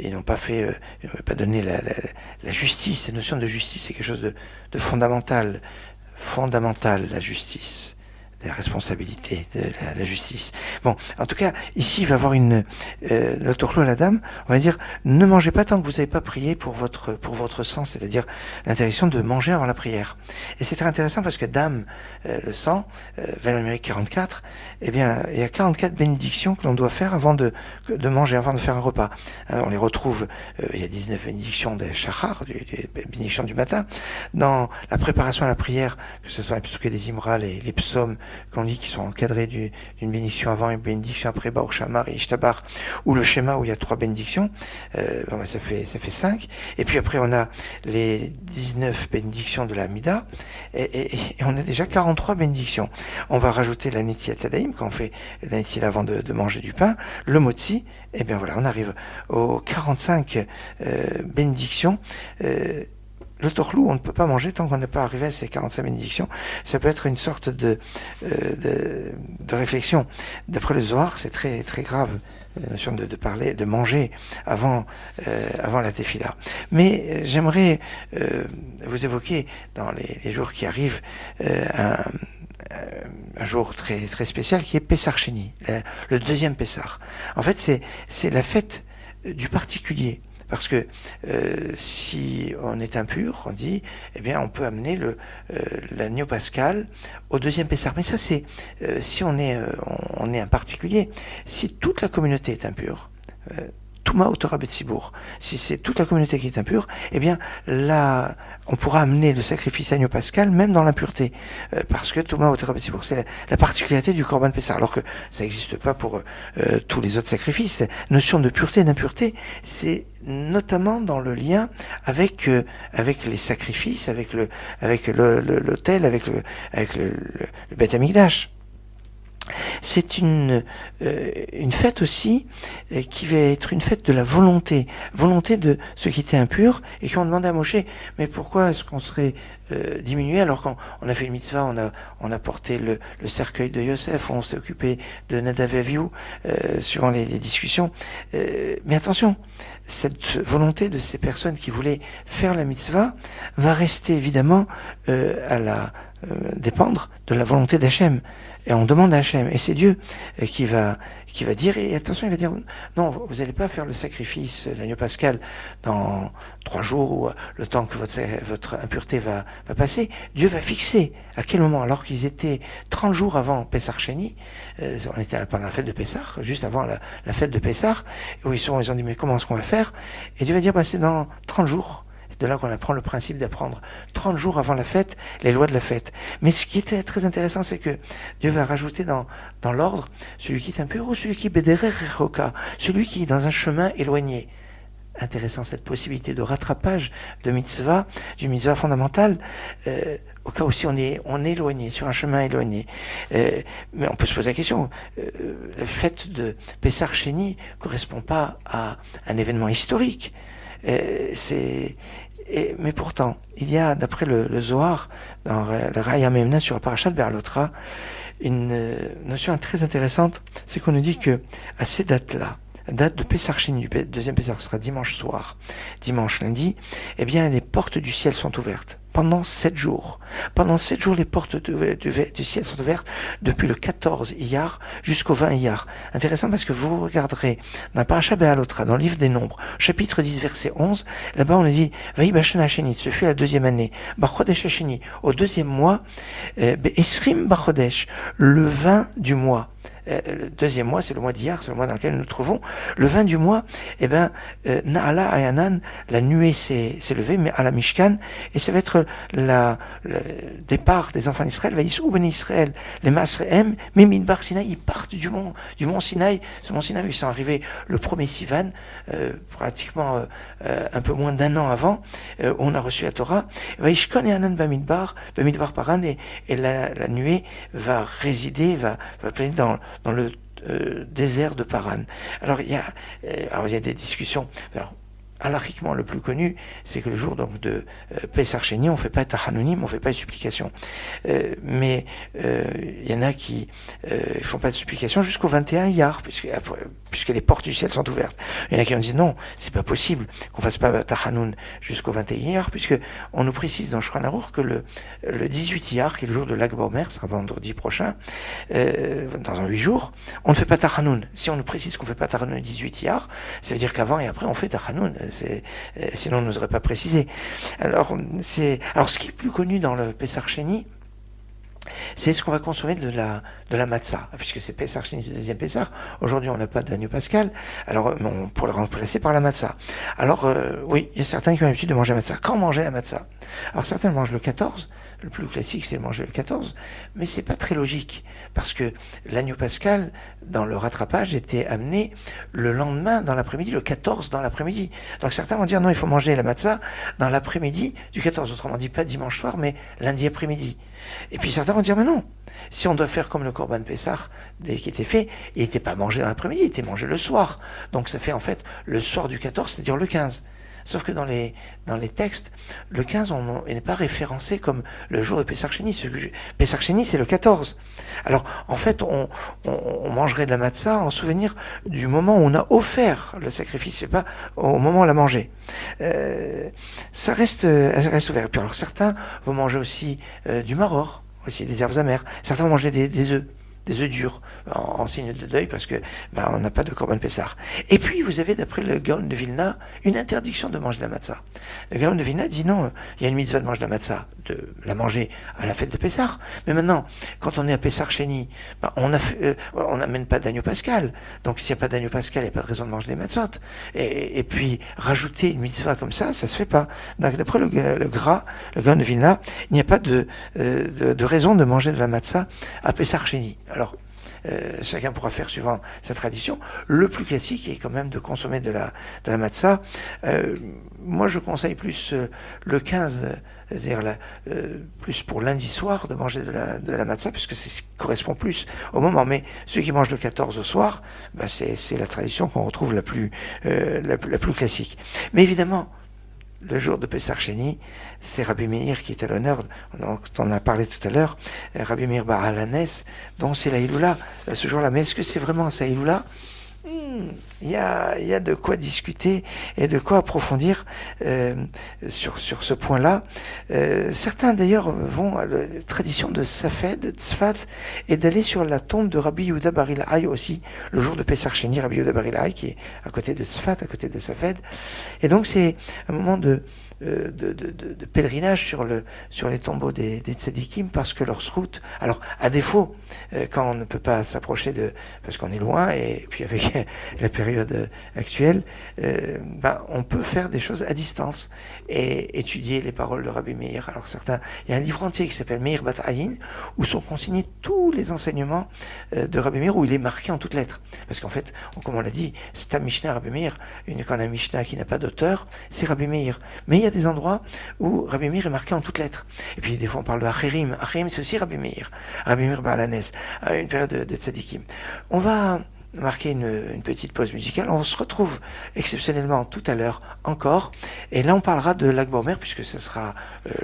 n'ont pas fait, pas donné la justice. Cette notion de justice, c'est quelque chose de fondamental, la justice, la responsabilité de la justice. Bon, en tout cas, ici, il va y avoir l'otochlou à la dame, on va dire, ne mangez pas tant que vous n'avez pas prié pour votre sang, c'est-à-dire l'interdiction de manger avant la prière. Et c'est très intéressant parce que dame, le sang, vers l'Amérique 44, eh bien, il y a 44 bénédictions que l'on doit faire avant de manger, avant de faire un repas. On les retrouve, il y a 19 bénédictions des shachar, des bénédictions du matin. Dans la préparation à la prière, que ce soit les psuké des Imra, les psaumes qu'on lit qui sont encadrés d'une bénédiction avant et une bénédiction après, Baruch Shamar et Ishtabar, ou le schéma où il y a 3 bénédictions, ça fait 5. Et puis après, on a les 19 bénédictions de la Mida, et on a déjà 43 bénédictions. On va rajouter la Netziat Yadayim, quand on fait la Netziat avant de manger du pain, le Motzi, et bien voilà, on arrive aux 45 bénédictions. Le torchlou, on ne peut pas manger tant qu'on n'est pas arrivé à ces 45 bénédictions. Ça peut être une sorte de réflexion. D'après le Zohar, c'est très, très grave, la notion de parler, de manger avant la tefila. Mais j'aimerais vous évoquer, dans les jours qui arrivent, un jour très, très spécial qui est Pessar Sheni, le deuxième Pessar. En fait, c'est la fête du particulier. Parce que si on est impur, on dit, eh bien, on peut amener l'agneau pascal au deuxième Pessar. Mais ça, c'est si on est un particulier. Si toute la communauté est impure, Touma ou Torah Betsibour, si c'est toute la communauté qui est impure, eh bien, là, on pourra amener le sacrifice agneau pascal même dans l'impureté, parce que Touma ou Torah Betsibour, c'est la particularité du Korban Pessar, alors que ça n'existe pas pour tous les autres sacrifices. La notion de pureté et d'impureté, c'est notamment dans le lien avec les sacrifices, avec l'autel, avec le Beth Amikdash. C'est une fête aussi qui va être une fête de la volonté de ceux qui étaient impurs et qui ont demandé à Moshe, mais pourquoi est-ce qu'on serait diminué alors qu'on a fait une mitzvah, on a porté le cercueil de Yosef, on s'est occupé de Nadav et Avihu, suivant les discussions. Mais attention, cette volonté de ces personnes qui voulaient faire la mitzvah va rester évidemment dépendre de la volonté d'Hachem. Et on demande à Hachem, et c'est Dieu qui va dire, et attention, il va dire, non, vous n'allez pas faire le sacrifice, l'agneau pascal, dans 3 jours, ou le temps que votre impureté va passer. Dieu va fixer à quel moment, alors qu'ils étaient 30 jours avant Pessar Sheni, on était pendant la fête de Pessar, juste avant la fête de Pessar, où ils ont dit, mais comment est-ce qu'on va faire? Et Dieu va dire, c'est dans 30 jours. C'est de là qu'on apprend le principe d'apprendre 30 jours avant la fête, les lois de la fête. Mais ce qui était très intéressant, c'est que Dieu va rajouter dans l'ordre, celui qui est impur ou celui qui est bédérer rechoka, celui qui est dans un chemin éloigné. Intéressant cette possibilité de rattrapage de mitzvah, du mitzvah fondamental, au cas où si on est éloigné, sur un chemin éloigné. Mais on peut se poser la question, la fête de Pessar Sheni correspond pas à un événement historique. Mais pourtant, il y a, d'après le Zohar, dans le Raya Memna sur la Parashat Be'alotra, une notion très intéressante, c'est qu'on nous dit que à ces dates-là, date de Pessar Sheni, du deuxième Pessar sera dimanche soir, dimanche lundi, eh bien les portes du ciel sont ouvertes. Pendant 7 jours. Pendant 7 jours, les portes du ciel sont ouvertes depuis le 14 Iyar jusqu'au 20 Iyar. Intéressant parce que vous regarderez dans Parashat Be'alotra, dans le livre des Nombres, chapitre 10, verset 11, là-bas on a dit « Vaï b'ashana Shenit », ce fut la 2e année, « B'chodesh Hasheni », au 2e mois, « Be'esrim b'chodesh », le 20 du mois. le deuxième mois, c'est le mois d'Iyar, c'est le mois dans lequel nous nous trouvons. Le 20 du mois, Na'ala Ayanan, la nuée s'est levée, mais à la Mishkan, et ça va être le départ des enfants d'Israël, Vaïsou ben Israël, les Masrehem, mais Midbar Sinaï, ils partent du mont Sinaï. Ce mont Sinaï, ils sont arrivés le 1er Sivan, pratiquement un peu moins d'un an avant, on a reçu la Torah. Vaïshkon et Anan Bamidbar Paran, et la nuée va résider, va planer dans le désert de Paran. Alors il y a des discussions. Alors, halachiquement, le plus connu, c'est que le jour donc de Pesach Sheni, on fait pas Tachanunim, on fait pas de supplication. Mais il y en a qui font pas de supplication jusqu'au 21 Iyar, puisque les portes du ciel sont ouvertes. Il y en a qui ont dit non, c'est pas possible qu'on fasse pas Tachanun jusqu'au 21 Iyar, puisque on nous précise dans Shulchan Aruch que le 18 Iyar, qui est le jour de Lag BaOmer, sera vendredi prochain, dans 8 jours, on ne fait pas Tachanun. Si on nous précise qu'on fait pas Tachanun le 18 Iyar, ça veut dire qu'avant et après on fait Tachanun. Sinon on n'oserait pas préciser. Alors ce qui est plus connu dans le Pesach Sheni, c'est ce qu'on va consommer de la matzah, puisque c'est Pesach Sheni, le deuxième Pesach. Aujourd'hui, on n'a pas d'agneau pascal, alors pour le remplacer par la matzah. Alors oui, il y a certains qui ont l'habitude de manger la matzah. Quand manger la matzah? Alors certains le mangent le 14. Le plus classique, c'est de manger le 14, mais c'est pas très logique, parce que l'agneau pascal, dans le rattrapage, était amené le lendemain dans l'après-midi, le 14 dans l'après-midi. Donc certains vont dire non, il faut manger la matzah dans l'après-midi du 14, autrement dit pas dimanche soir, mais lundi après-midi. Et puis certains vont dire mais non, si on doit faire comme le Korban Pessah qui était fait, il n'était pas mangé dans l'après-midi, il était mangé le soir. Donc ça fait en fait le soir du 14, c'est-à-dire le 15. Sauf que dans les textes, le 15, il n'est pas référencé comme le jour de Pesach Sheni. Pesach Sheni, c'est le 14. Alors, en fait, on mangerait de la matzah en souvenir du moment où on a offert le sacrifice, c'est pas au moment où on l'a mangé. Ça reste ouvert. Et puis alors, certains vont manger aussi du maror, aussi des herbes amères. Certains vont manger des œufs. Des œufs durs, en signe de deuil, parce que on n'a pas de Korban Pessah. Et puis, vous avez, d'après le Gaon de Vilna, une interdiction de manger la matzah. Le Gaon de Vilna dit non, il y a une mitzvah de manger la matzah, de la manger à la fête de Pessah. Mais maintenant, quand on est à Pesach Sheni, on n'amène pas d'agneau pascal. Donc, s'il n'y a pas d'agneau pascal, il n'y a pas de raison de manger les matzot. Et puis, rajouter une mitzvah comme ça se fait pas. Donc, d'après le Gaon de Vilna, il n'y a pas de raison de manger de la matzah à Pesach Sheni. Alors, chacun pourra faire suivant sa tradition. Le plus classique est quand même de consommer de la matzah. Moi, je conseille plus le 15, c'est-à-dire plus pour lundi soir, de manger de la matzah, puisque c'est ce qui correspond plus au moment. Mais ceux qui mangent le 14 au soir, c'est la tradition qu'on retrouve la plus classique. Mais évidemment, le jour de Pesach Sheni, c'est Rabbi Meir qui est à l'honneur, on en a parlé tout à l'heure, Rabbi Meir Bar Alanes, dont c'est la Hiloula ce jour-là. Mais est-ce que c'est vraiment sa Hiloula? Il y a de quoi discuter et de quoi approfondir sur ce point-là. Certains d'ailleurs vont à la tradition de Safed, de Tzfat, et d'aller sur la tombe de Rabbi Yehuda Bar Ilai aussi, le jour de Pesach Sheni, Rabbi Yehuda Bar Ilai qui est à côté de Tzfat, à côté de Safed. Et donc c'est un moment de pèlerinage sur les tombeaux des tzadikim, parce que leur route, alors à défaut, quand on ne peut pas s'approcher parce qu'on est loin, et puis avec la période actuelle, on peut faire des choses à distance et étudier les paroles de Rabbi Meir. Alors il y a un livre entier qui s'appelle Meir Bat Ayin, où sont consignés tous les enseignements de Rabbi Meir, où il est marqué en toutes lettres. Parce qu'en fait, comme on l'a dit, c'est un Mishnah Rabbi Meir, quand on a un Mishnah qui n'a pas d'auteur, c'est Rabbi Meir. Mais il y a des endroits où Rabbi Meir est marqué en toutes lettres. Et puis des fois on parle de Acherim. Acherim, c'est aussi Rabbi Meir Bar Alanes, à une période de tzadikim. On va marquer une petite pause musicale. On se retrouve exceptionnellement tout à l'heure encore, et là on parlera de Lag BaOmer, puisque ce sera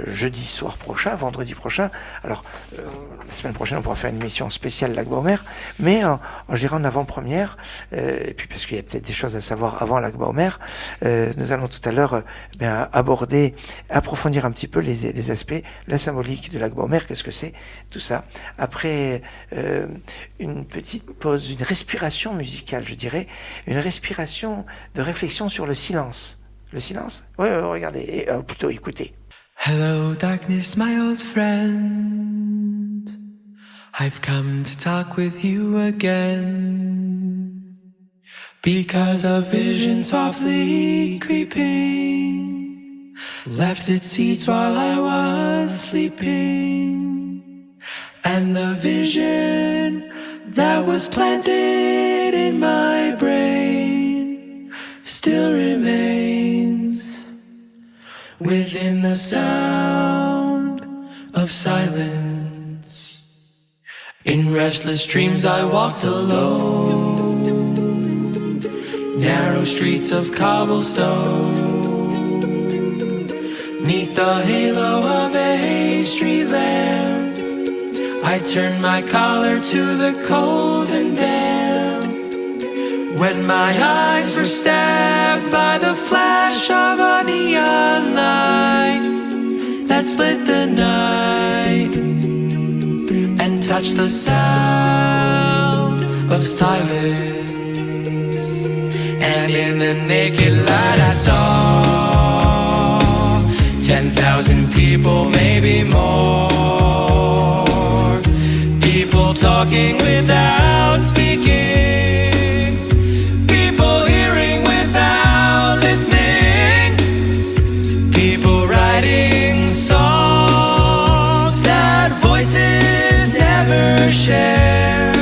jeudi soir prochain, vendredi prochain. Alors la semaine prochaine on pourra faire une émission spéciale Lag BaOmer, mais je dirais en avant-première, et puis parce qu'il y a peut-être des choses à savoir avant Lag BaOmer, nous allons tout à l'heure approfondir un petit peu les aspects, la symbolique de Lag BaOmer, qu'est-ce que c'est, tout ça, après une petite pause, une respiration musicale, je dirais, une respiration de réflexion sur le silence. Le silence? Oui, regardez, plutôt écoutez. Hello darkness, my old friend. I've come to talk with you again because a vision softly creeping left its seeds while I was sleeping, and the vision that was planted in my brain still remains within the sound of silence. In restless dreams I walked alone, narrow streets of cobblestone, neath the halo of a street lamp. I turned my collar to the cold and damp, when my eyes were stabbed by the flash of a neon light that split the night and touch the sound of silence. And in the naked light I saw 10,000 people, maybe more, people talking without speaking, people hearing without listening, people writing songs that voices never share,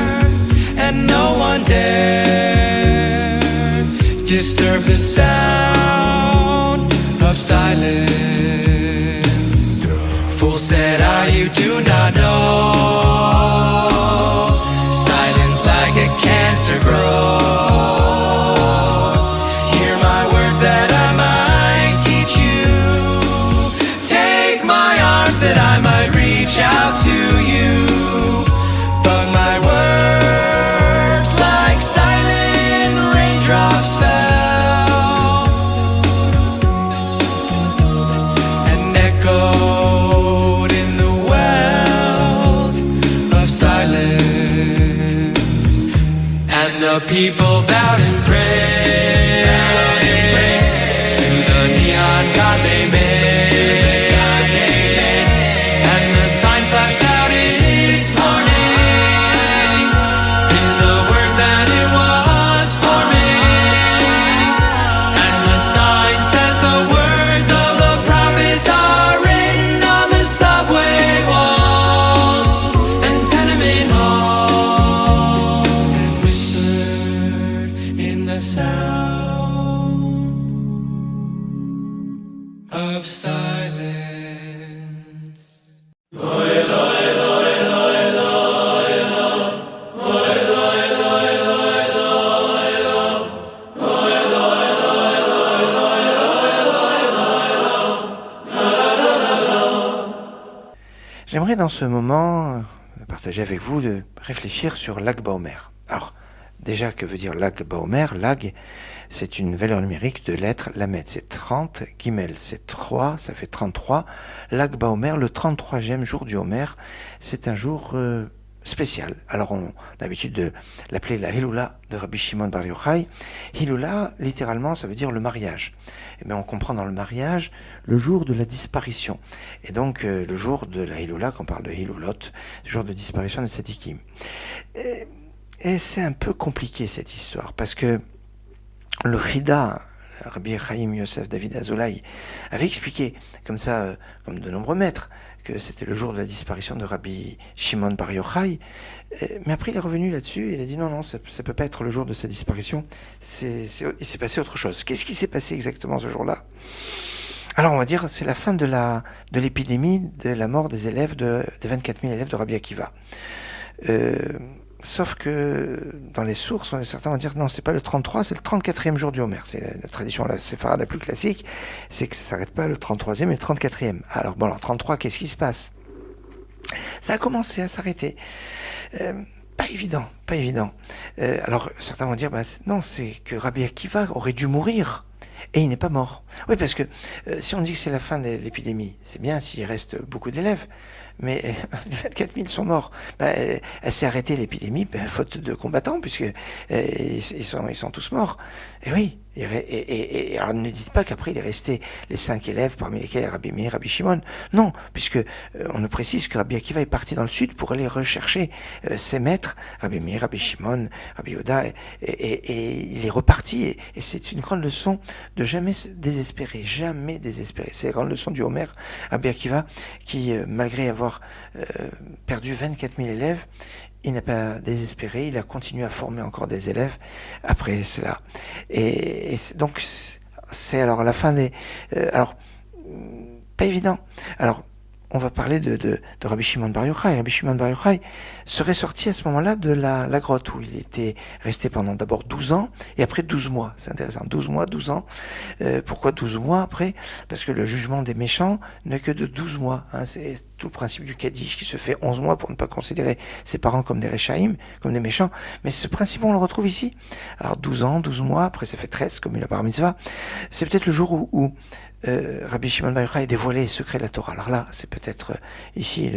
and no one dare disturb the sound of silence. Fool said I, you do not know, silence like a cancer grows. Hear my words that I might teach you, take my arms that I might reach out to you. But my words like silent raindrops fell and echoed in the wells of silence. And the people bowed and prayed to the neon god they made, and the sign flashed out its warning in the words that it was forming. And the sign says the words of the prophets are written on the subway walls and tenement halls, and whispered in the sound of silence. J'aimerais dans ce moment partager avec vous de réfléchir sur Lag BaOmer. Alors, déjà, que veut dire Lag BaOmer? Lag, c'est une valeur numérique de lettres Lamed. C'est 30, Gimel, c'est 3, ça fait 33. Lag BaOmer, le 33e jour du Homer, c'est un jour spécial. Alors, on a l'habitude de l'appeler la Hiloula de Rabbi Shimon Bar Yochai. Hiloula, littéralement, ça veut dire le mariage. Et bien, on comprend dans le mariage le jour de la disparition. Et donc, le jour de la Hiloula, qu'on parle de Hilulot, le jour de disparition de Tzadikim. Et c'est un peu compliqué, cette histoire, parce que le Chida, Rabbi Chaim Yosef David Azolai, avait expliqué, comme ça, comme de nombreux maîtres, que c'était le jour de la disparition de Rabbi Shimon Bar Yochai. Mais après, il est revenu là-dessus, et il a dit non, ça peut pas être le jour de sa disparition, il s'est passé autre chose. Qu'est-ce qui s'est passé exactement ce jour-là? Alors, on va dire, c'est la fin de l'épidémie de la mort des élèves, des 24 000 élèves de Rabbi Akiva. Sauf que dans les sources, certains vont dire non, c'est pas le 33, c'est le 34e jour du Homer. C'est la tradition séfarade la plus classique, c'est que ça s'arrête pas le 33e et le 34e. Alors bon, le 33, qu'est-ce qui se passe? Ça a commencé à s'arrêter. Pas évident. Alors certains vont dire non, c'est que Rabbi Akiva aurait dû mourir. Et il n'est pas mort. Oui, parce que si on dit que c'est la fin de l'épidémie, c'est bien s'il reste beaucoup d'élèves. mais 24 000 sont morts. Elle s'est arrêtée l'épidémie, faute de combattants, puisque ils sont tous morts. Et oui. Et alors ne dites pas qu'après il est resté les 5 élèves, parmi lesquels Rabbi Meir, Rabbi Shimon. Non, puisque on nous précise que Rabbi Akiva est parti dans le sud pour aller rechercher ses maîtres, Rabbi Meir, Rabbi Shimon, Rabbi Yehuda, et il est reparti. Et c'est une grande leçon de jamais se désespérer, jamais désespérer. C'est la grande leçon du Homer, Rabbi Akiva, qui malgré avoir perdu 24 000 élèves, il n'a pas désespéré, il a continué à former encore des élèves après cela. Et donc, c'est alors la fin des... alors, pas évident. Alors, on va parler de Rabbi Shimon Bar Yochai. Rabbi Shimon Bar Yochai serait sorti à ce moment-là de la grotte où il était resté pendant d'abord 12 ans et après 12 mois. C'est intéressant. 12 mois, 12 ans. Pourquoi 12 mois après? Parce que le jugement des méchants n'est que de 12 mois. Hein. C'est tout le principe du Kaddish qui se fait 11 mois pour ne pas considérer ses parents comme des Rechaïm, comme des méchants. Mais ce principe, on le retrouve ici. Alors 12 ans, 12 mois, après ça fait 13 comme une bar mitzvah. C'est peut-être le jour où Rabbi Shimon Bar Yochai a dévoilé les secrets de la Torah. Alors là, c'est peut-être ici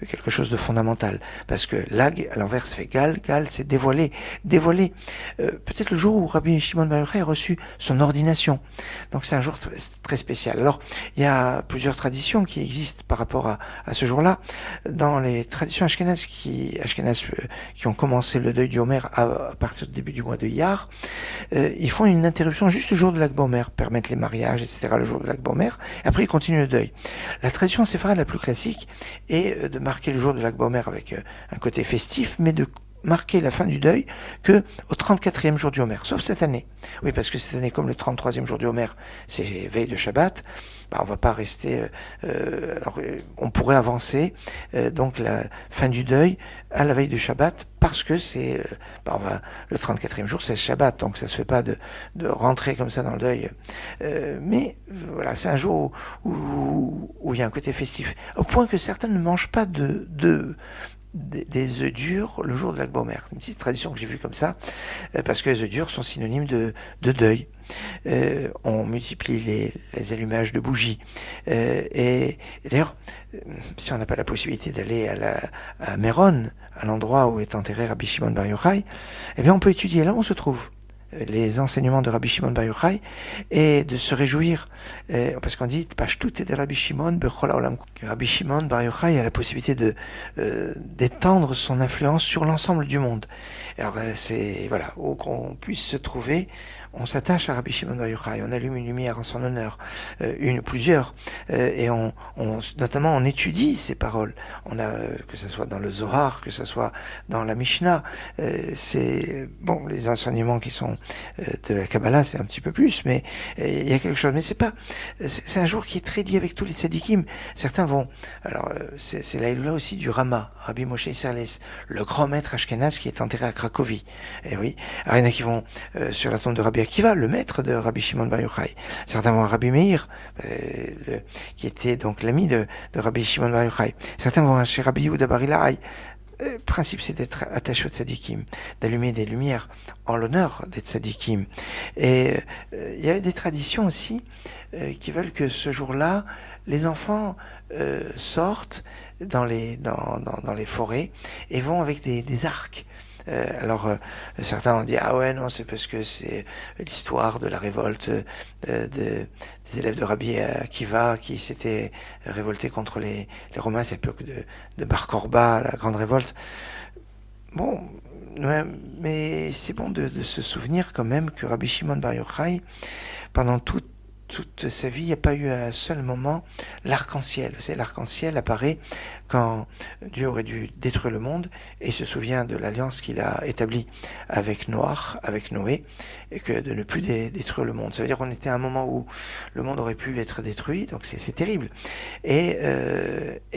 quelque chose de fondamental, parce que lag, à l'envers, ça fait gal, c'est dévoiler. Peut-être le jour où Rabbi Shimon Bar Yochai a reçu son ordination. Donc c'est un jour très spécial. Alors, il y a plusieurs traditions qui existent par rapport à ce jour-là. Dans les traditions ashkénazes qui ont commencé le deuil du Homer à partir du début du mois de Iyar, ils font une interruption juste le jour de l'Ag Bomer, permettent les mariages, etc., le jour de l'Ag Bomer, après ils continuent le deuil. La tradition séfarade la plus classique est de marquer le jour de l'Ag Bomer avec un côté festif, mais de marquer la fin du deuil que au 34e jour du Homer, sauf cette année. Oui, parce que cette année, comme le 33e jour du Homer, c'est veille de Shabbat, on va pas rester... on pourrait avancer donc la fin du deuil à la veille de Shabbat, parce que c'est... le 34e jour, c'est le Shabbat, donc ça se fait pas de rentrer comme ça dans le deuil. Mais voilà, c'est un jour où il y a un côté festif, au point que certains ne mangent pas des œufs durs le jour de l'Ag Bomer. C'est une petite tradition que j'ai vue comme ça, parce que les œufs durs sont synonymes de deuil. On multiplie les allumages de bougies. Et d'ailleurs, si on n'a pas la possibilité d'aller à Méron, à l'endroit où est enterré Rabbi Shimon Bar Yochai, eh bien on peut étudier là où on se trouve les enseignements de Rabbi Shimon Bar Yochai et de se réjouir, parce qu'on dit Pashtout et de Rabbi Shimon bechol haolam. Rabbi Shimon Bar Yochai a la possibilité d'étendre son influence sur l'ensemble du monde. Alors c'est voilà, où qu'on puisse se trouver, on s'attache à Rabbi Shimon Bar Yochai, on allume une lumière en son honneur, plusieurs, et notamment on étudie ses paroles. On a que ce soit dans le Zohar, que ce soit dans la Mishnah, c'est bon, les enseignements qui sont de la Kabbalah, c'est un petit peu plus, mais il y a quelque chose. Mais c'est un jour qui est très lié avec tous les tzadikim. Certains vont, alors c'est là aussi du Rama, Rabbi Moshe Isserles, le grand maître ashkénaze qui est enterré à Cracovie. Et oui, alors il y en a qui vont sur la tombe de Rabbi Akiva, le maître de Rabbi Shimon Bar Yochai. Certains vont à Rabbi Meir, qui était donc l'ami de Rabbi Shimon Bar Yochai. Certains vont chez Rabbi Yehuda Bar Ilai. Le principe, c'est d'être attaché aux tzadikim, d'allumer des lumières en l'honneur des tzadikim. Et il y avait des traditions aussi qui veulent que ce jour-là, les enfants sortent dans les forêts et vont avec des arcs. Certains ont dit ah ouais non, c'est parce que c'est l'histoire de la révolte des élèves de Rabbi Akiva qui s'étaient révoltés contre les Romains, c'est l'époque de Bar Korba, la grande révolte. Bon, mais c'est bon de se souvenir quand même que Rabbi Shimon Bar Yochai, pendant toute sa vie, il n'y a pas eu un seul moment l'arc-en-ciel. Vous savez, l'arc-en-ciel apparaît quand Dieu aurait dû détruire le monde et se souvient de l'alliance qu'il a établie avec Noé, et que de ne plus détruire le monde. Ça veut dire qu'on était à un moment où le monde aurait pu être détruit, donc c'est terrible. Et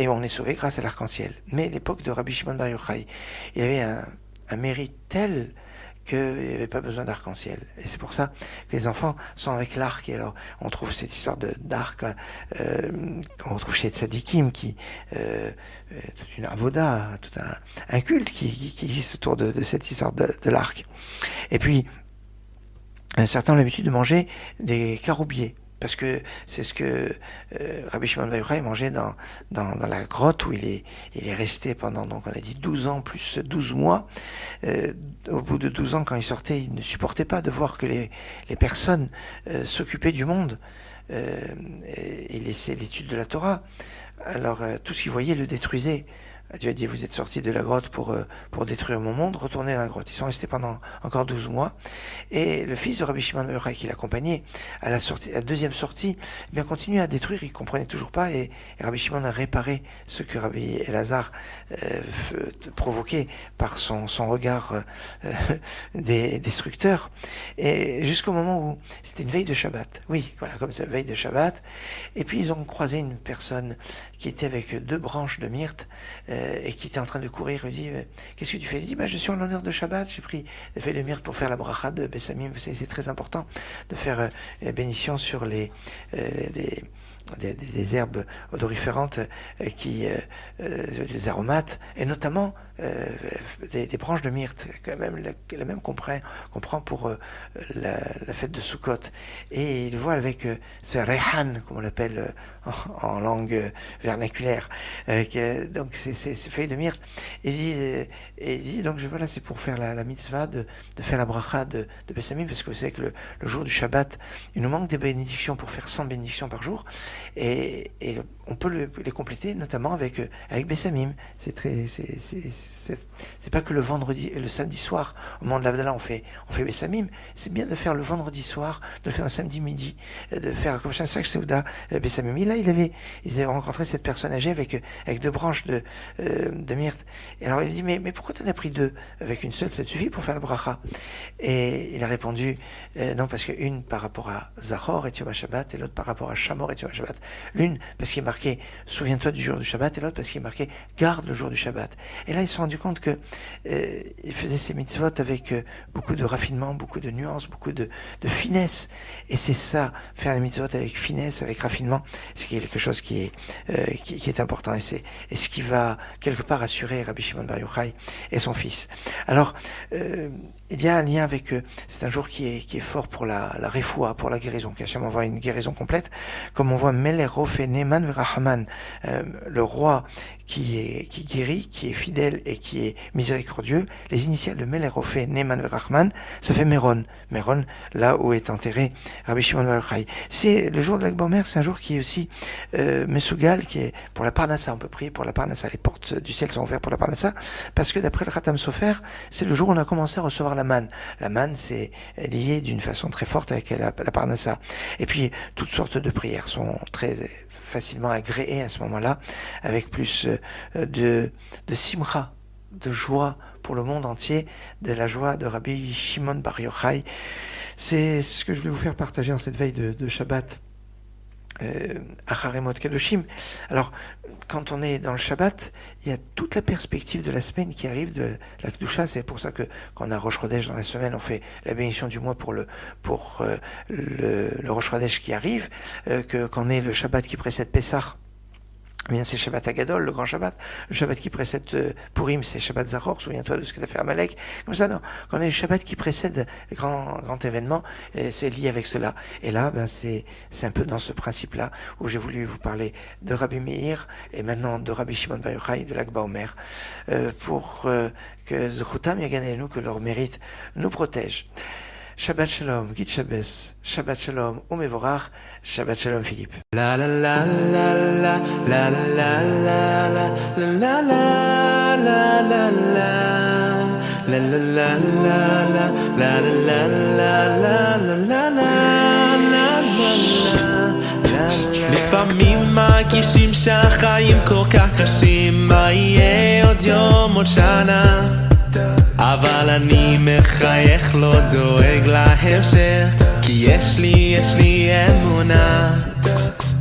on est sauvé grâce à l'arc-en-ciel. Mais l'époque de Rabbi Shimon Bar Yochai, il avait un mérite tel qu'il n'y avait pas besoin d'arc-en-ciel. Et c'est pour ça que les enfants sont avec l'arc. Et alors, on trouve cette histoire d'arc qu'on retrouve chez Tzadikim, toute une avoda, tout un culte qui existe autour de cette histoire de l'arc. Et puis, certains ont l'habitude de manger des caroubiers. parce que c'est ce que Rabbi Shimon Bar Yochai mangeait dans la grotte où il est resté pendant, donc on a dit 12 ans plus 12 mois. Au bout de 12 ans, quand il sortait, il ne supportait pas de voir que les personnes s'occupaient du monde et laissaient l'étude de la Torah. Alors tout ce qu'il voyait le détruisait. Dieu a dit, vous êtes sortis de la grotte pour détruire mon monde, retournez dans la grotte. Ils sont restés pendant encore 12 mois. Et le fils de Rabbi Shimon Bar Yochai qui l'accompagnait à la deuxième sortie, eh bien, continuait à détruire, il comprenait toujours pas, et Rabbi Shimon a réparé ce que Rabbi Elazar provoquait par son regard destructeur. Et jusqu'au moment où, c'était une veille de Shabbat. Oui, voilà, comme ça, veille de Shabbat. Et puis ils ont croisé une personne qui était avec 2 branches de myrte, et qui était en train de courir. Il dit, qu'est-ce que tu fais? Il dit, je suis en l'honneur de Shabbat, j'ai pris des feuilles de myrte pour faire la bracha de Bessamim. Vous savez, c'est très important de faire bénédiction sur des herbes odoriférantes des aromates, et notamment des branches de myrte, quand même, la même qu'on prend pour la fête de Sukkot. Et il voit avec ce rehan, comme on l'appelle en langue vernaculaire, donc ces feuilles de myrte. Et il dit donc voilà, c'est pour faire la mitzvah de faire la bracha de Bessamim, parce que vous savez que le jour du Shabbat, il nous manque des bénédictions pour faire 100 bénédictions par jour, et on peut les compléter notamment avec Bessamim. C'est pas que le samedi soir, au moment de l'Havdalah, on fait Bessamim. C'est bien de faire le vendredi soir, de faire un samedi midi, de faire comme ça, chaque Seuda Bessamim. Et là, ils avaient rencontré cette personne âgée avec 2 branches de myrte. Et alors il dit, mais pourquoi t'en as pris 2? Avec une seule, ça te suffit pour faire la bracha? Et il a répondu, non, parce que une par rapport à Zachor et Yom HaShabbat, et l'autre par rapport à Shamor et Yom HaShabbat. L'une parce qu'il est marqué souviens-toi du jour du Shabbat, et l'autre parce qu'il est marqué garde le jour du Shabbat. Et là, ils se sont rendus compte que il faisait ses mitzvot avec beaucoup de raffinement, beaucoup de nuances, beaucoup de finesse. Et c'est ça, faire les mitzvot avec finesse, avec raffinement, c'est quelque chose qui est important. Et ce qui va quelque part assurer Rabbi Shimon Bar Yochai et son fils. Alors, il y a un lien avec c'est un jour qui est fort pour la refoua, pour la guérison, qu'Hachem envoie une guérison complète, comme on voit Melech Rofé Neman Verahaman, le roi qui guérit, qui est fidèle et qui est miséricordieux. Les initiales de Melech Rofé Neman Verachman, ça fait Méron. Méron, là où est enterré Rabbi Shimon Bar Yochai. C'est le jour de l'Ag Baomer, c'est un jour qui est aussi Mesougal, qui est pour la Parnassa. On peut prier pour la Parnassa. Les portes du ciel sont ouvertes pour la Parnassa, parce que d'après le Khatam Sofer, c'est le jour où on a commencé à recevoir la manne. La manne, c'est lié d'une façon très forte avec la Parnassa. Et puis, toutes sortes de prières sont très facilement agréées à ce moment-là, avec plus de simcha, de joie pour le monde entier, de la joie de Rabbi Shimon Bar Yochai. C'est ce que je voulais vous faire partager en cette veille de Shabbat. Acharemot Kadoshim. Alors, quand on est dans le Shabbat, il y a toute la perspective de la semaine qui arrive de la Kedusha. C'est pour ça que quand on a Rosh Chodesh dans la semaine, on fait la bénédiction du mois pour le Rosh Chodesh qui arrive, que quand on est le Shabbat qui précède Pessah, eh bien, c'est Shabbat Agadol, le grand Shabbat. Le Shabbat qui précède Purim, c'est Shabbat Zachor, souviens-toi de ce que tu as fait à Amalek. Comme ça, non. Quand on est le Shabbat qui précède le grand événement, c'est lié avec cela. Et là, c'est un peu dans ce principe-là où j'ai voulu vous parler de Rabbi Meir et maintenant de Rabbi Shimon Bar Yochai de l'Ag Baomer, pour que Zechutam Yaganenu, que leur mérite, nous protège. Shabbat Shalom, Git Shabbos, Shabbat Shalom, Umevorach, Shabbat Shalom Philippe. La la la la la la la la la la la la la la la. לפעמים מרגישים שהחיים כל כך קשים, מה יהיה עוד יום עוד שנה? אבל אני מחייך לא דואג להמשך, כי יש לי אמונה.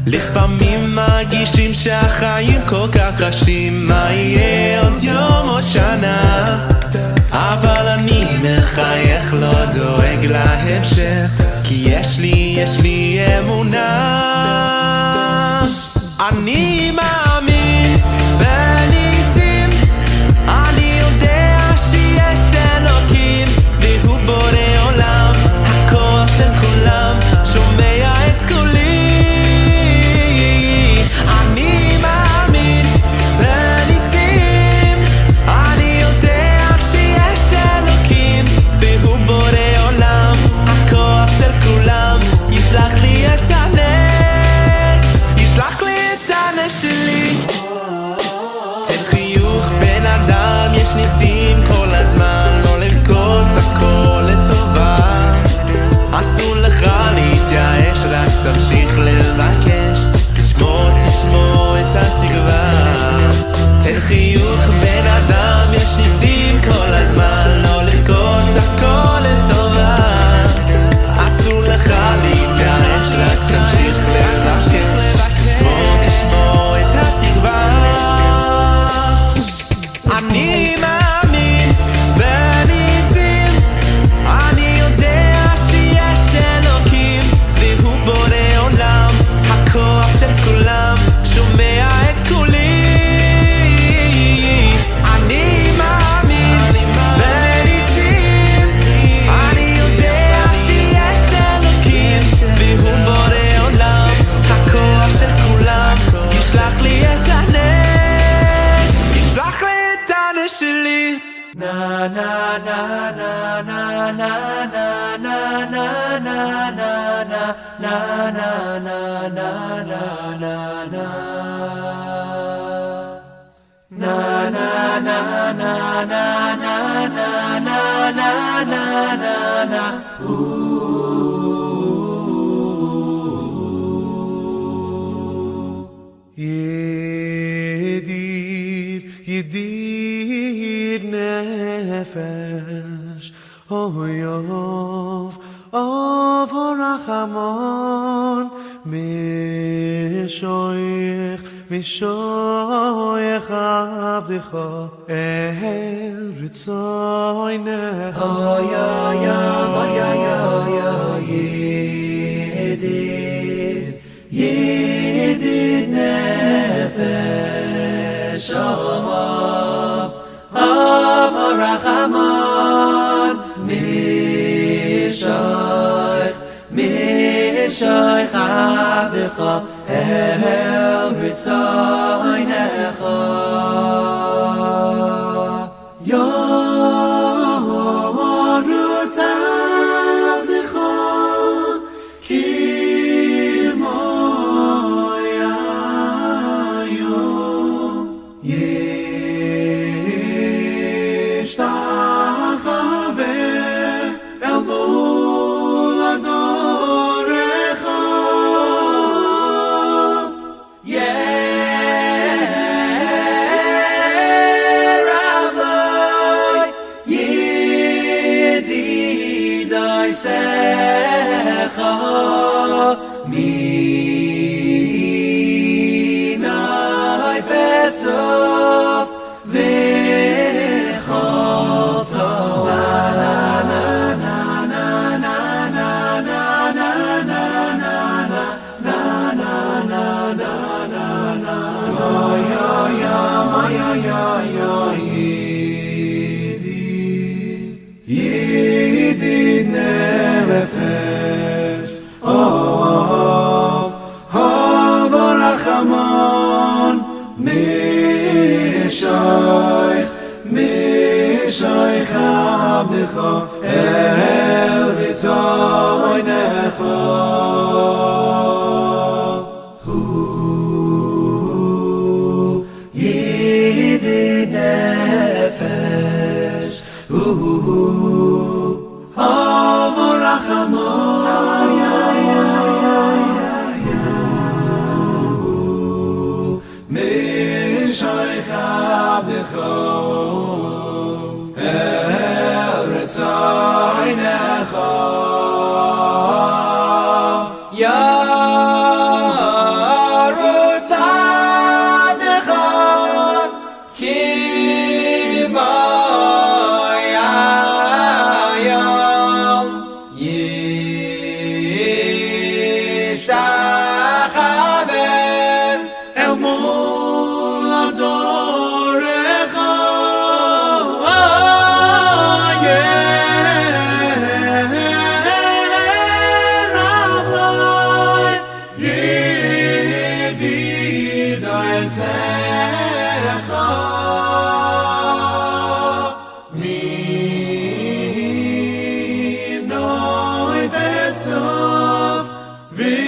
לפעמים מרגישים שהחיים כל כך קשים, מה יהיה עוד יום עוד שנה? אבל אני מחייך לא דואג להמשך, כי יש לי אמונה. אני מאמין בניסים, אני יודע שיש אלוקים, והוא בורא עולם, הכוח של כולם, שומע את קולי. Yedir nefesh Oyov Rachamon Mishoich Abdecha El Ritzoynecha Yedir nefesh Av Rachamon Mishoich Abdecha El Ritzoynecha Yorut Abdecha Ki moyayo Yishtachaver El mul adorecha Yeravai Yedidai Secha Minai Vesof V'cholto Yedid nefesh Av Rachamon Mishoich Abdecha El Ritzoynecha Yedid nefesh Av Rachamon Mishoich Abdecha El Ritzoynecha Yarut Abdecha Ki moyayo Yishtachaver El mul adorecha Yeravai Yedidai Secha Minoi Vesof V'cholto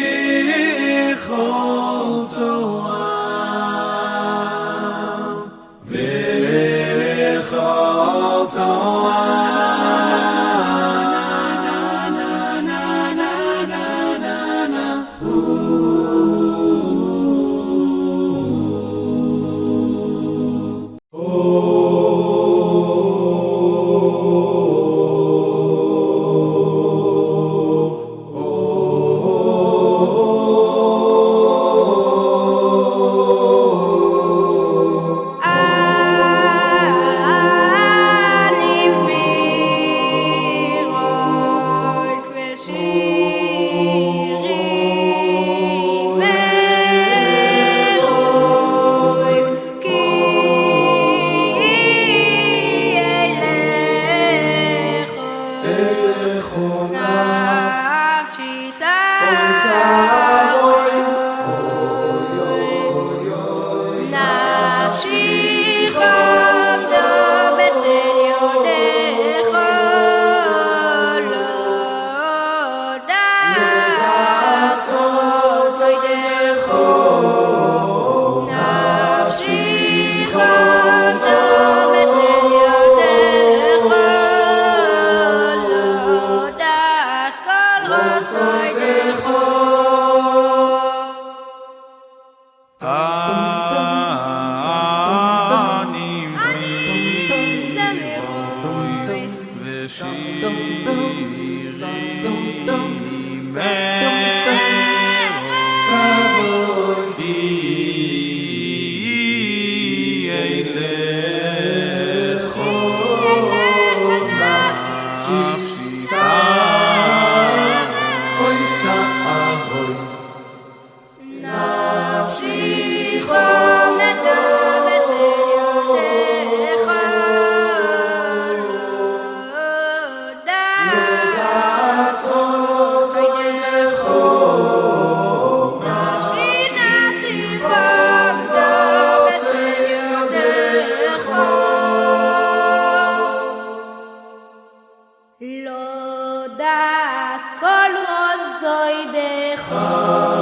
לא דס כל עוזוי דחו